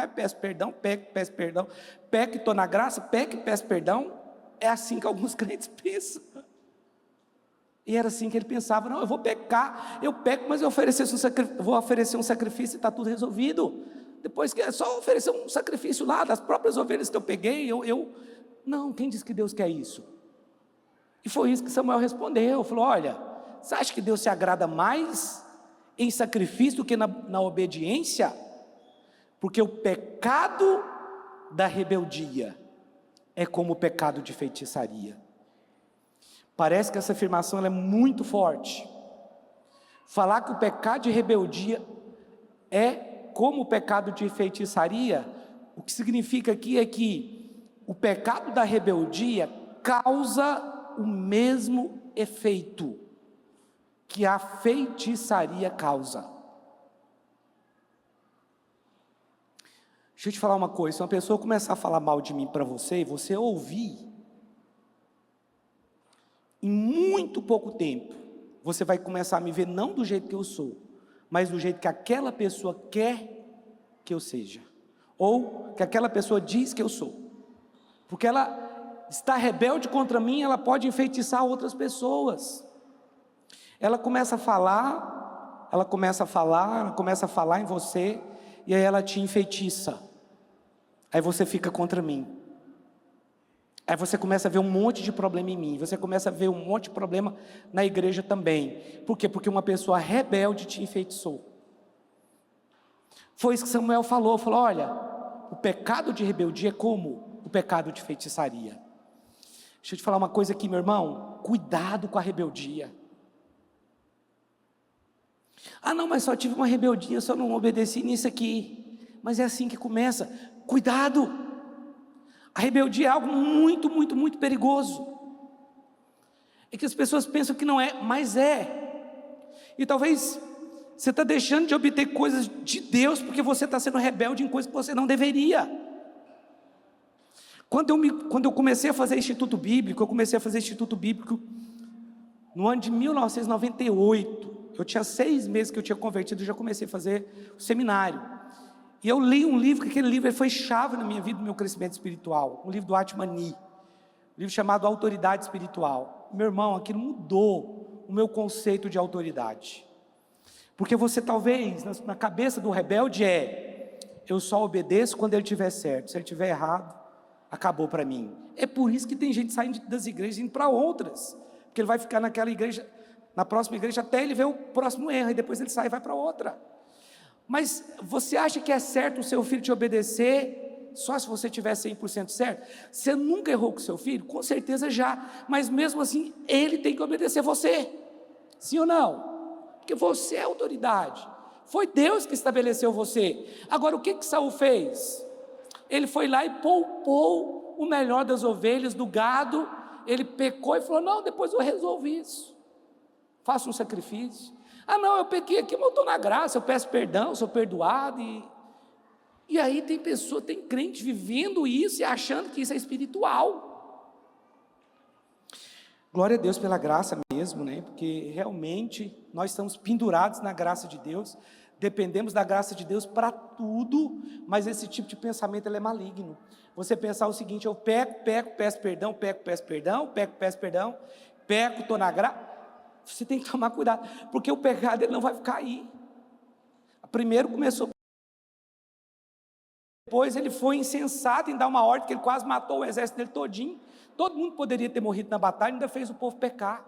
peço perdão, peço perdão, peco e estou na graça, peco e peço perdão. É assim que alguns crentes pensam. E era assim que ele pensava: não, eu vou pecar, eu peco, mas eu vou oferecer um sacrifício e está tudo resolvido. Depois que é só oferecer um sacrifício lá, das próprias ovelhas que eu peguei, Não, quem disse que Deus quer isso? E foi isso que Samuel respondeu, falou: olha, você acha que Deus se agrada mais em sacrifício do que na obediência? Porque o pecado da rebeldia é como o pecado de feitiçaria. Parece que essa afirmação ela é muito forte. Falar que o pecado de rebeldia é como o pecado de feitiçaria, o que significa aqui é que o pecado da rebeldia causa o mesmo efeito que a feitiçaria causa. Deixa eu te falar uma coisa: se uma pessoa começar a falar mal de mim para você, e você ouvir, em muito pouco tempo, você vai começar a me ver não do jeito que eu sou, mas do jeito que aquela pessoa quer que eu seja, ou que aquela pessoa diz que eu sou. Porque ela está rebelde contra mim, ela pode enfeitiçar outras pessoas. Ela começa a falar em você, e aí ela te enfeitiça. Aí você fica contra mim. Aí você começa a ver um monte de problema em mim, você começa a ver um monte de problema na igreja também. Por quê? Porque uma pessoa rebelde te enfeitiçou. Foi isso que Samuel falou: olha, o pecado de rebeldia é como o pecado de feitiçaria. Deixa eu te falar uma coisa aqui, meu irmão: cuidado com a rebeldia. Ah não, mas só tive uma rebeldia, só não obedeci nisso aqui. Mas é assim que começa. Cuidado! A rebeldia é algo muito, muito, muito perigoso. É que as pessoas pensam que não é, mas é. E talvez você está deixando de obter coisas de Deus porque você está sendo rebelde em coisas que você não deveria. Quando eu comecei a fazer Instituto Bíblico, no ano de 1998. Eu tinha 6 meses que eu tinha convertido e já comecei a fazer o seminário. E eu li um livro, que aquele livro foi chave na minha vida, no meu crescimento espiritual. Um livro do Atmani, um livro chamado Autoridade Espiritual. Meu irmão, aquilo mudou o meu conceito de autoridade. Porque você talvez, na cabeça do rebelde eu só obedeço quando ele estiver certo. Se ele estiver errado, acabou para mim. É por isso que tem gente saindo das igrejas e indo para outras. Porque ele vai ficar naquela igreja, na próxima igreja, até ele ver o próximo erro, e depois ele sai e vai para outra. Mas você acha que é certo o seu filho te obedecer só se você tiver 100% certo? Você nunca errou com seu filho? Com certeza já, mas mesmo assim, ele tem que obedecer você. Sim ou não? Porque você é autoridade. Foi Deus que estabeleceu você. Agora, o que Saul fez? Ele foi lá e poupou o melhor das ovelhas, do gado. Ele pecou e falou: não, depois eu resolvo isso. Faço um sacrifício. Ah não, eu pequei aqui, mas eu estou na graça, eu peço perdão, sou perdoado. E aí tem crente vivendo isso e achando que isso é espiritual. Glória a Deus pela graça mesmo, né? Porque realmente nós estamos pendurados na graça de Deus, dependemos da graça de Deus para tudo, mas esse tipo de pensamento ele é maligno. Você pensar o seguinte: eu peco, peço perdão, peço perdão, estou na graça. Você tem que tomar cuidado, porque o pecado ele não vai ficar aí. Primeiro começou, depois ele foi insensato em dar uma ordem, que ele quase matou o exército dele todinho. Todo mundo poderia ter morrido na batalha, ainda fez o povo pecar.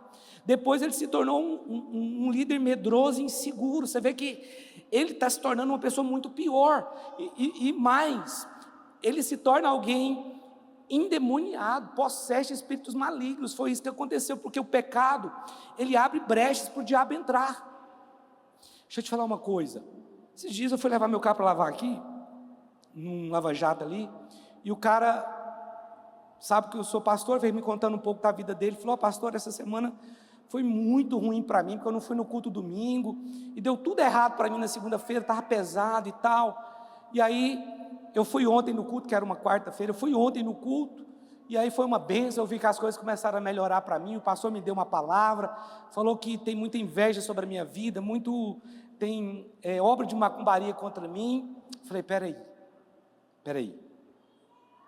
Depois ele se tornou um líder medroso e inseguro. Você vê que ele está se tornando uma pessoa muito pior, e mais, ele se torna alguém endemoniado, possesso de espíritos malignos. Foi isso que aconteceu, porque o pecado, ele abre brechas para o diabo entrar. Deixa eu te falar uma coisa. Esses dias eu fui levar meu carro para lavar aqui, num lava-jato ali, e o cara, sabe que eu sou pastor, veio me contando um pouco da vida dele, falou: pastor, essa semana foi muito ruim para mim, porque eu não fui no culto domingo, e deu tudo errado para mim na segunda-feira, estava pesado e tal. E aí eu fui ontem no culto, que era uma quarta-feira, e aí foi uma bênção. Eu vi que as coisas começaram a melhorar para mim. O pastor me deu uma palavra, falou que tem muita inveja sobre a minha vida, tem obra de macumbaria contra mim. Falei: peraí,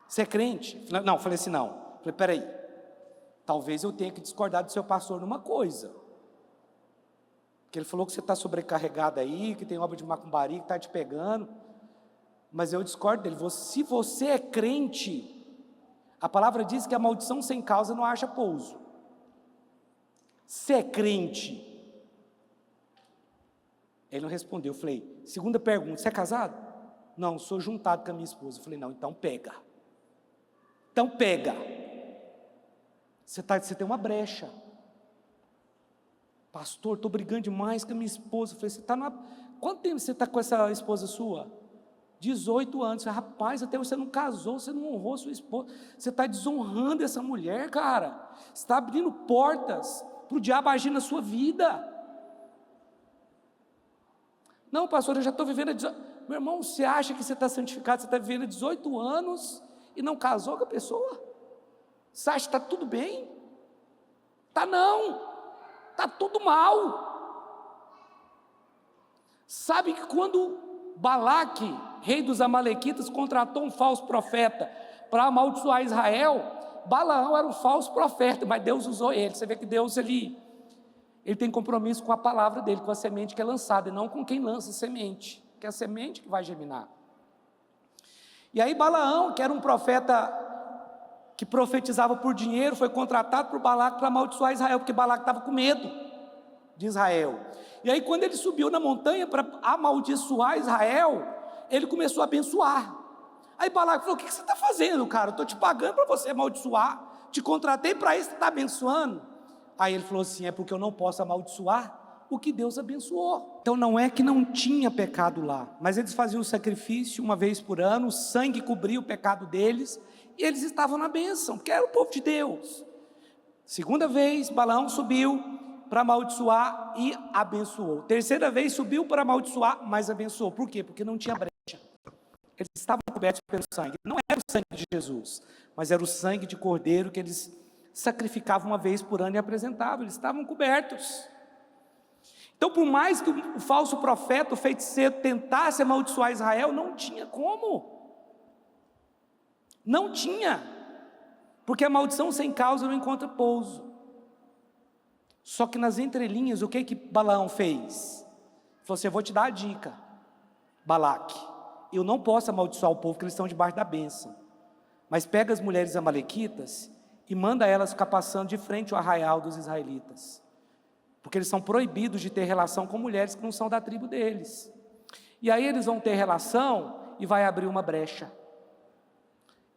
você é crente? Não, falei assim, não. Falei: peraí, talvez eu tenha que discordar do seu pastor numa coisa, porque ele falou que você está sobrecarregado aí, que tem obra de macumbaria, que está te pegando. Mas eu discordo dele. Se você é crente, a palavra diz que a maldição sem causa não acha pouso. Se é crente. Ele não respondeu. Eu falei: segunda pergunta, você é casado? Não, sou juntado com a minha esposa. Eu falei: não, então pega. Você tem uma brecha. Pastor, estou brigando demais com a minha esposa. Eu falei: quanto tempo você está com essa esposa sua? 18 anos, rapaz, até você não casou, você não honrou sua esposa, você está desonrando essa mulher, cara, você está abrindo portas para o diabo agir na sua vida. Não, pastor, eu já estou vivendo meu irmão, você acha que você está santificado, você está vivendo 18 anos e não casou com a pessoa? Você acha que está tudo bem? Está não, está tudo mal. Sabe que quando Balaque, rei dos amalequitas, contratou um falso profeta para amaldiçoar Israel, Balaão era um falso profeta, mas Deus usou ele. Você vê que Deus ele tem compromisso com a palavra dele, com a semente que é lançada, e não com quem lança a semente, que é a semente que vai germinar. E aí Balaão, que era um profeta que profetizava por dinheiro, foi contratado por Balaque para amaldiçoar Israel, porque Balaque estava com medo de Israel. E aí quando ele subiu na montanha para amaldiçoar Israel, ele começou a abençoar. Aí Balaque falou: o que você está fazendo, cara? Eu estou te pagando para você amaldiçoar, te contratei para isso, você está abençoando. Aí ele falou assim: é porque eu não posso amaldiçoar o que Deus abençoou. Então não é que não tinha pecado lá, mas eles faziam um sacrifício uma vez por ano, o sangue cobria o pecado deles, E eles estavam na bênção, porque era o povo de Deus. Segunda vez, Balaão subiu para amaldiçoar e abençoou. Terceira vez, subiu para amaldiçoar, mas abençoou. Por quê? Porque não tinha brecha. Eles estavam cobertos pelo sangue. Não era o sangue de Jesus, mas era o sangue de cordeiro que eles sacrificavam uma vez por ano e apresentavam. Eles estavam cobertos. Então, por mais que o falso profeta, o feiticeiro, tentasse amaldiçoar Israel, não tinha como. Não tinha. Porque a maldição sem causa não encontra pouso. Só que nas entrelinhas, o que Balaão fez? Ele falou assim: eu vou te dar a dica, Balaque. Eu não posso amaldiçoar o povo, porque eles estão debaixo da bênção. Mas pega as mulheres amalequitas e manda elas ficar passando de frente ao arraial dos israelitas. Porque eles são proibidos de ter relação com mulheres que não são da tribo deles. E aí eles vão ter relação e vai abrir uma brecha.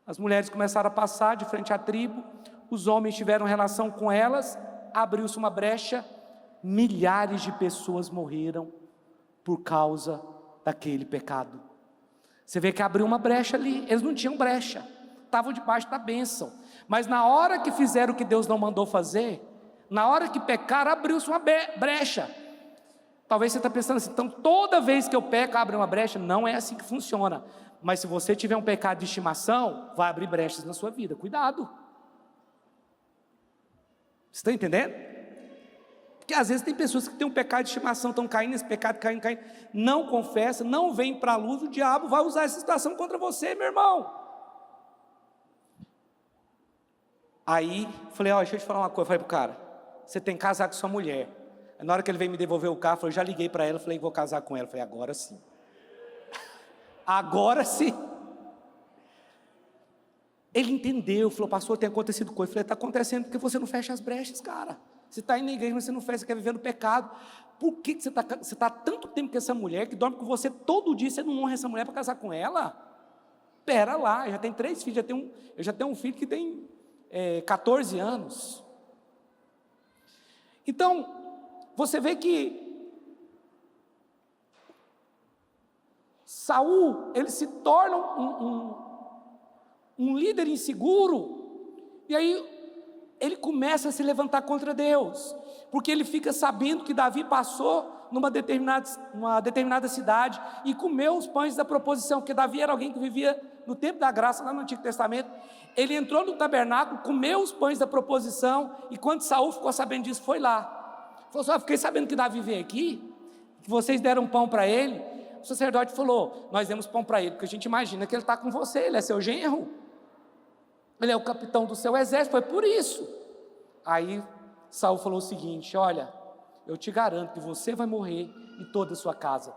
As mulheres começaram a passar de frente à tribo, os homens tiveram relação com elas, abriu-se uma brecha, milhares de pessoas morreram por causa daquele pecado. Você vê que abriu uma brecha ali, eles não tinham brecha, estavam debaixo da bênção, mas na hora que fizeram o que Deus não mandou fazer, na hora que pecaram, abriu-se uma brecha. Talvez você está pensando assim: então toda vez que eu peco, abre uma brecha. Não é assim que funciona. Mas se você tiver um pecado de estimação, vai abrir brechas na sua vida, cuidado. Você está entendendo? Porque às vezes tem pessoas que têm um pecado de estimação, estão caindo nesse pecado, caindo, não confessa, não vem para a luz, o diabo vai usar essa situação contra você, meu irmão. Aí, falei: ó, deixa eu te falar uma coisa. Falei pro cara: você tem que casar com sua mulher. Aí, na hora que ele veio me devolver o carro, eu já liguei para ela, falei: vou casar com ela. Falei: agora sim. Agora sim. Ele entendeu, falou: pastor, tem acontecido coisa. Eu falei: está acontecendo porque você não fecha as brechas, cara. Você está indo na igreja, mas você não fecha, você quer viver no pecado. Por que você está tanto tempo com essa mulher, que dorme com você todo dia, você não honra essa mulher para casar com ela? Pera lá, eu já tenho 3 filhos, eu já tenho um filho que tem 14 anos. Então, você vê que Saul, ele se torna um líder inseguro, e aí ele começa a se levantar contra Deus, porque ele fica sabendo que Davi passou numa determinada cidade e comeu os pães da proposição, porque Davi era alguém que vivia no tempo da graça, lá no Antigo Testamento. Ele entrou no tabernáculo, comeu os pães da proposição, e quando Saul ficou sabendo disso, foi lá. Falou: só fiquei sabendo que Davi veio aqui, que vocês deram pão para ele. O sacerdote falou: nós demos pão para ele, porque a gente imagina que ele está com você, ele é seu genro, ele é o capitão do seu exército, foi por isso. Aí Saul falou o seguinte: olha, eu te garanto que você vai morrer e toda a sua casa.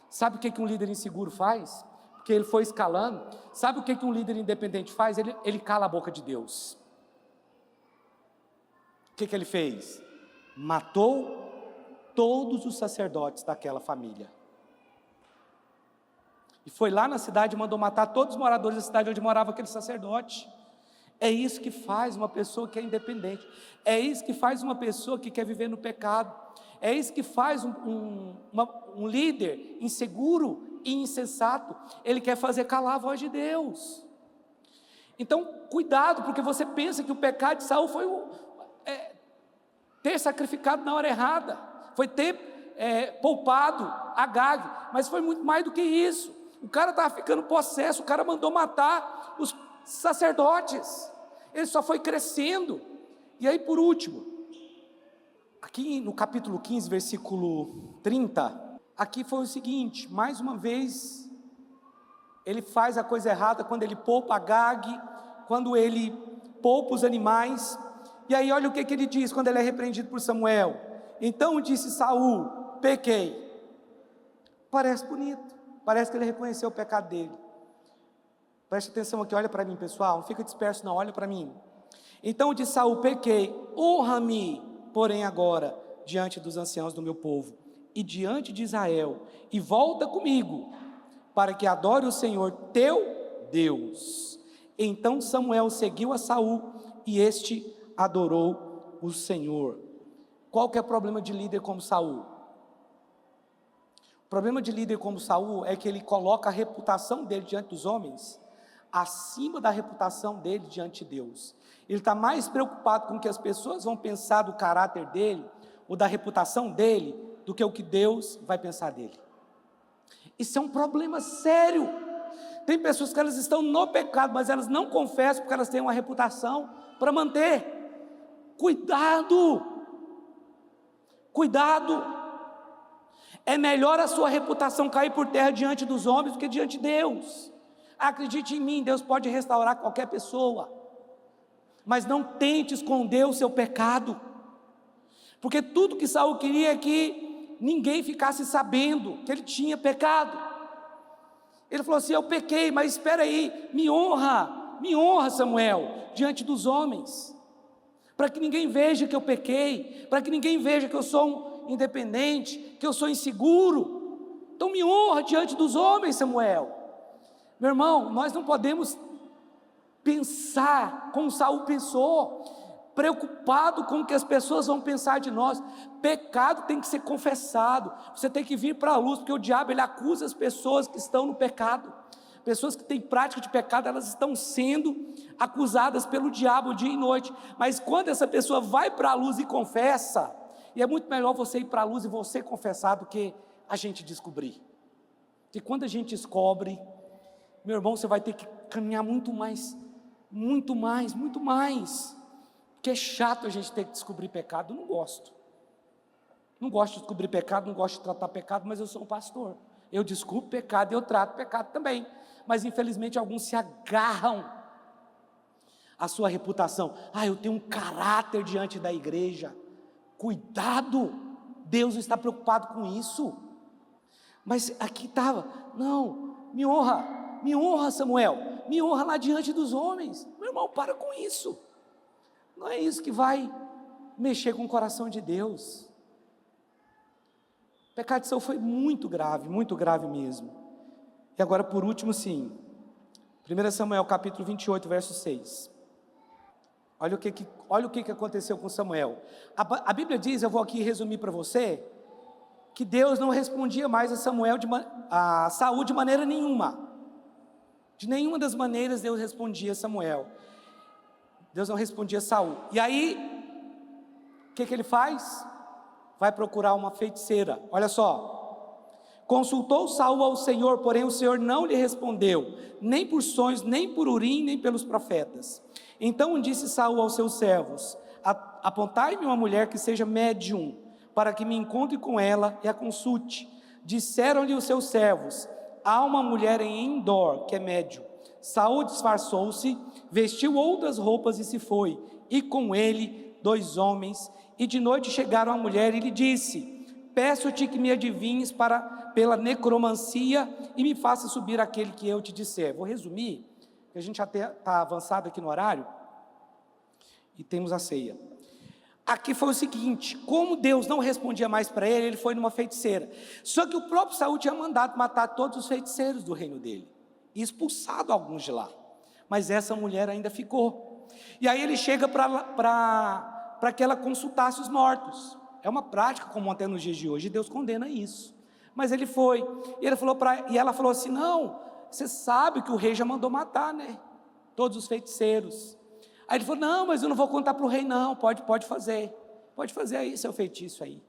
Sabe o que um líder inseguro faz? Porque ele foi escalando. Sabe o que um líder independente faz? Ele cala a boca de Deus. O que ele fez? Matou todos os sacerdotes daquela família. E foi lá na cidade e mandou matar todos os moradores da cidade onde morava aquele sacerdote. É isso que faz uma pessoa que é independente. É isso que faz uma pessoa que quer viver no pecado. É isso que faz um líder inseguro e insensato. Ele quer fazer calar a voz de Deus. Então, cuidado, porque você pensa que o pecado de Saul foi ter sacrificado na hora errada, foi ter poupado Agag, mas foi muito mais do que isso. O cara estava ficando possesso, o cara mandou matar os sacerdotes, ele só foi crescendo. E aí, por último, aqui no capítulo 15, versículo 30, aqui foi o seguinte: mais uma vez, ele faz a coisa errada quando ele poupa Agag, quando ele poupa os animais. E aí olha o que ele diz quando ele é repreendido por Samuel: então disse Saul: pequei. Parece bonito, parece que ele reconheceu o pecado dele. Preste atenção aqui, olha para mim, pessoal, não fica disperso não, olha para mim. Então disse Saul: pequei, honra-me, porém agora, diante dos anciãos do meu povo, e diante de Israel, e volta comigo, para que adore o Senhor teu Deus. Então Samuel seguiu a Saul, e este adorou o Senhor. Qual que é o problema de líder como Saul? O problema de líder como Saul é que ele coloca a reputação dele diante dos homens acima da reputação dele diante de Deus. Ele está mais preocupado com o que as pessoas vão pensar do caráter dele, ou da reputação dele, do que o que Deus vai pensar dele. Isso é um problema sério. Tem pessoas que elas estão no pecado, mas elas não confessam porque elas têm uma reputação para manter. Cuidado! Cuidado! É melhor a sua reputação cair por terra diante dos homens do que diante de Deus. Acredite em mim, Deus pode restaurar qualquer pessoa, mas não tente esconder o seu pecado, porque tudo que Saul queria é que ninguém ficasse sabendo que ele tinha pecado. Ele falou assim: eu pequei, mas espera aí, me honra Samuel, diante dos homens, para que ninguém veja que eu pequei, para que ninguém veja que eu sou independente, que eu sou inseguro. Então me honra diante dos homens, Samuel. Meu irmão, nós não podemos pensar como Saul pensou, preocupado com o que as pessoas vão pensar de nós. Pecado tem que ser confessado, você tem que vir para a luz, porque o diabo ele acusa as pessoas que estão no pecado. Pessoas que têm prática de pecado, elas estão sendo acusadas pelo diabo dia e noite, mas quando essa pessoa vai para a luz e confessa, e é muito melhor você ir para a luz e você confessar do que a gente descobrir. Porque quando a gente descobre, meu irmão, você vai ter que caminhar muito mais, porque é chato a gente ter que descobrir pecado. Eu não gosto de descobrir pecado, não gosto de tratar pecado, mas eu sou um pastor, eu descubro pecado e eu trato pecado também, mas infelizmente alguns se agarram à sua reputação. Eu tenho um caráter diante da igreja. Cuidado, Deus não está preocupado com isso. Mas aqui estava, não, me honra Samuel, me honra lá diante dos homens. Meu irmão, para com isso, não é isso que vai mexer com o coração de Deus. O pecado de Saul foi muito grave mesmo. E agora por último sim, 1 Samuel capítulo 28, verso 6. Olha o que aconteceu com Samuel. A Bíblia diz, eu vou aqui resumir para você, que Deus não respondia mais a Saul de maneira nenhuma. De nenhuma das maneiras Deus respondia a Samuel. Deus não respondia a Saul. E aí, o que ele faz? Vai procurar uma feiticeira. Olha só. Consultou Saul ao Senhor, porém o Senhor não lhe respondeu, nem por sonhos, nem por Urim, nem pelos profetas. Então disse Saul aos seus servos: apontai-me uma mulher que seja médium, para que me encontre com ela e a consulte. Disseram-lhe os seus servos: há uma mulher em Endor que é médium. Saul disfarçou-se, vestiu outras roupas e se foi, e com ele 2 homens. E de noite chegaram a mulher e lhe disse: peço-te que me adivinhes pela necromancia e me faça subir aquele que eu te disser. Vou resumir, que a gente até está avançado aqui no horário, e temos a ceia. Aqui foi o seguinte: como Deus não respondia mais para ele, ele foi numa feiticeira. Só que o próprio Saul tinha mandado matar todos os feiticeiros do reino dele, e expulsado alguns de lá, mas essa mulher ainda ficou. E aí ele chega para que ela consultasse os mortos. É uma prática comum até nos dias de hoje, e Deus condena isso. Mas ele foi, e ela falou assim: não, você sabe que o rei já mandou matar, né? Todos os feiticeiros. Aí ele falou: não, mas eu não vou contar para o rei não, pode fazer aí seu feitiço aí.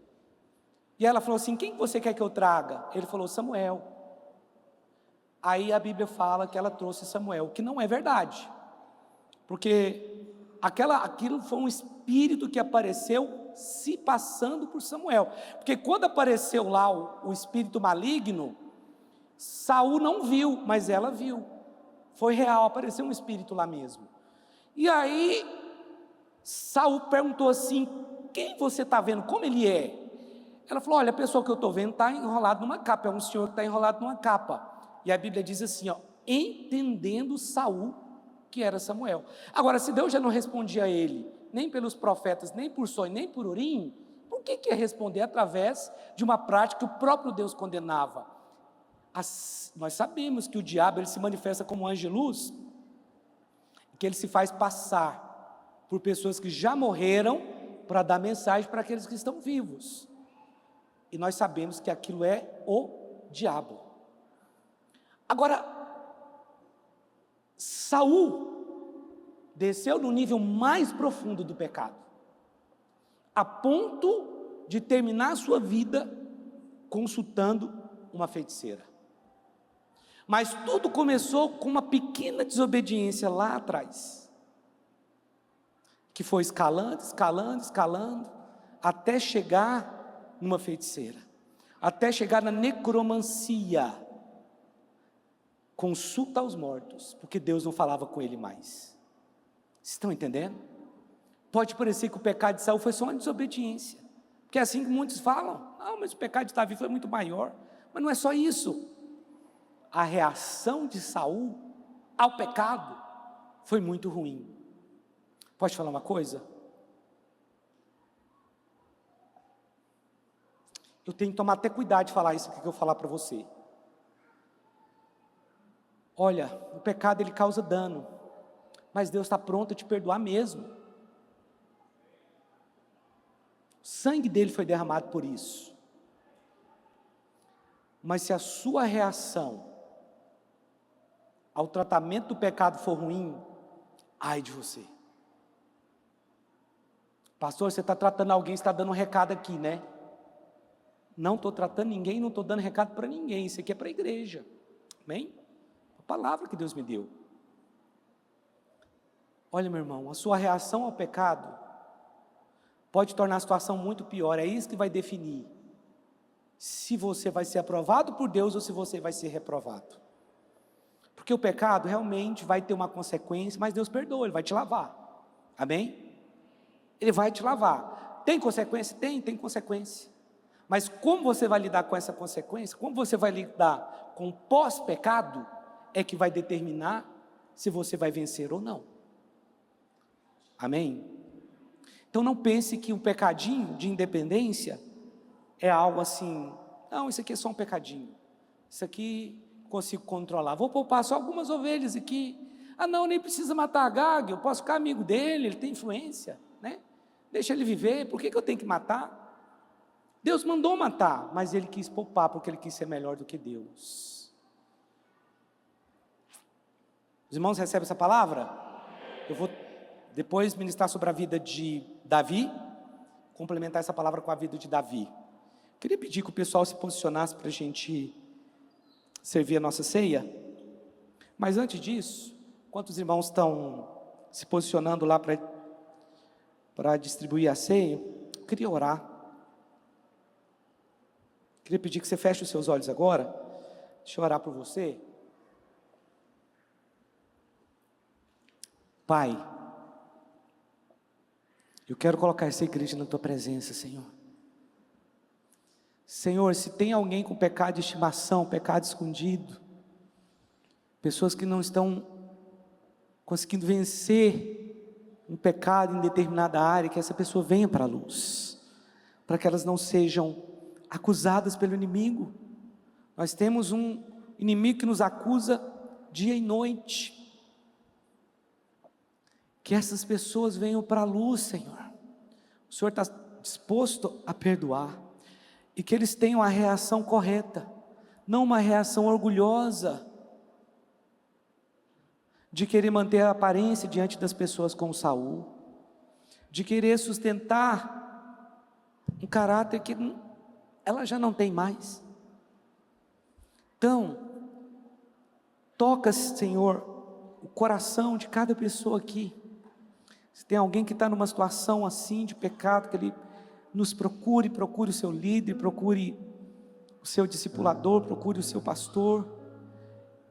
E ela falou assim: quem você quer que eu traga? Ele falou: Samuel. Aí a Bíblia fala que ela trouxe Samuel, o que não é verdade, porque aquilo foi um espírito que apareceu se passando por Samuel, porque quando apareceu lá o espírito maligno, Saul não viu, mas ela viu, foi real, apareceu um espírito lá mesmo. E aí Saul perguntou assim: quem você está vendo, como ele é? Ela falou: olha, a pessoa que eu estou vendo está enrolado numa capa, é um senhor que está enrolado numa capa. E a Bíblia diz assim, entendendo Saul que era Samuel. Agora, se Deus já não respondia a ele, nem pelos profetas, nem por sonho, nem por Urim, por que ia responder através de uma prática que o próprio Deus condenava? Nós sabemos que o diabo ele se manifesta como anjo de luz, que ele se faz passar por pessoas que já morreram para dar mensagem para aqueles que estão vivos. E nós sabemos que aquilo é o diabo. Agora, Saul desceu no nível mais profundo do pecado, a ponto de terminar a sua vida consultando uma feiticeira. Mas tudo começou com uma pequena desobediência lá atrás, que foi escalando, até chegar numa feiticeira, até chegar na necromancia, consulta aos mortos, porque Deus não falava com ele mais. Vocês estão entendendo? Pode parecer que o pecado de Saul foi só uma desobediência, porque é assim que muitos falam, mas o pecado de Davi foi muito maior. Mas não é só isso. A reação de Saul ao pecado foi muito ruim. Pode falar uma coisa? Eu tenho que tomar até cuidado de falar isso que eu vou falar para você. Olha, o pecado ele causa dano, mas Deus está pronto a te perdoar mesmo. O sangue dele foi derramado por isso. Mas se a sua reação ao tratamento do pecado for ruim, ai de você. Pastor, você está tratando alguém, você está dando um recado aqui, né? Não estou tratando ninguém, não estou dando recado para ninguém, isso aqui é para a igreja, amém? A palavra que Deus me deu. Olha, meu irmão, a sua reação ao pecado pode tornar a situação muito pior, é isso que vai definir se você vai ser aprovado por Deus ou se você vai ser reprovado. Porque o pecado realmente vai ter uma consequência, mas Deus perdoa, Ele vai te lavar, amém? Ele vai te lavar. Tem consequência? Tem consequência. Mas como você vai lidar com essa consequência, como você vai lidar com o pós-pecado, é que vai determinar se você vai vencer ou não, amém? Então não pense que um pecadinho de independência é algo assim, não, isso aqui é só um pecadinho, isso aqui consigo controlar, vou poupar só algumas ovelhas aqui, não, nem precisa matar Agag, eu posso ficar amigo dele, ele tem influência, né? Deixa ele viver, por que eu tenho que matar? Deus mandou matar, mas ele quis poupar, porque ele quis ser melhor do que Deus. Os irmãos recebem essa palavra? Eu vou depois ministrar sobre a vida de Davi, complementar essa palavra com a vida de Davi. Queria pedir que o pessoal se posicionasse para a gente servir a nossa ceia, mas antes disso, enquanto os irmãos estão se posicionando lá para distribuir a ceia, eu queria orar. Queria pedir que você feche os seus olhos agora, deixa eu orar por você. Pai, eu quero colocar essa igreja na Tua presença, Senhor. Senhor, se tem alguém com pecado de estimação, pecado escondido, pessoas que não estão conseguindo vencer um pecado em determinada área, que essa pessoa venha para a luz, para que elas não sejam acusadas pelo inimigo. Nós temos um inimigo que nos acusa dia e noite. Que essas pessoas venham para a luz, Senhor. O Senhor está disposto a perdoar, e que eles tenham a reação correta, não uma reação orgulhosa, de querer manter a aparência diante das pessoas como Saul, de querer sustentar um caráter que ela já não tem mais. Então, toca, Senhor, o coração de cada pessoa aqui. Se tem alguém que está numa situação assim de pecado, que ele nos procure o seu líder, procure o seu discipulador, procure o seu pastor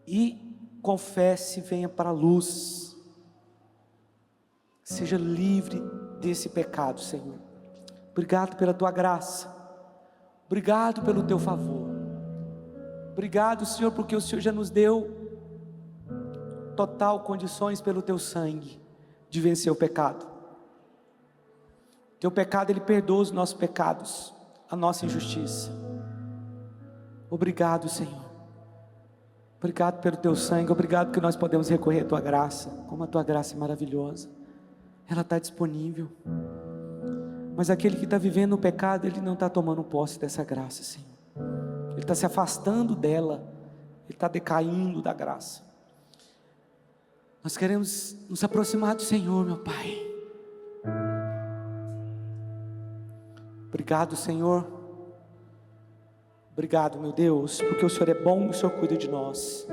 e confesse, venha para a luz, seja livre desse pecado, Senhor. Obrigado pela Tua graça, obrigado pelo Teu favor, obrigado, Senhor, porque o Senhor já nos deu total condições pelo Teu sangue de vencer o pecado. Teu pecado, Ele perdoa os nossos pecados, a nossa injustiça. Obrigado, Senhor. Obrigado pelo Teu sangue, obrigado que nós podemos recorrer à Tua graça, como a Tua graça é maravilhosa, ela está disponível. Mas aquele que está vivendo o pecado, ele não está tomando posse dessa graça, Senhor. Ele está se afastando dela, ele está decaindo da graça. Nós queremos nos aproximar do Senhor, meu Pai. Obrigado, Senhor. Obrigado, meu Deus, porque o Senhor é bom e o Senhor cuida de nós.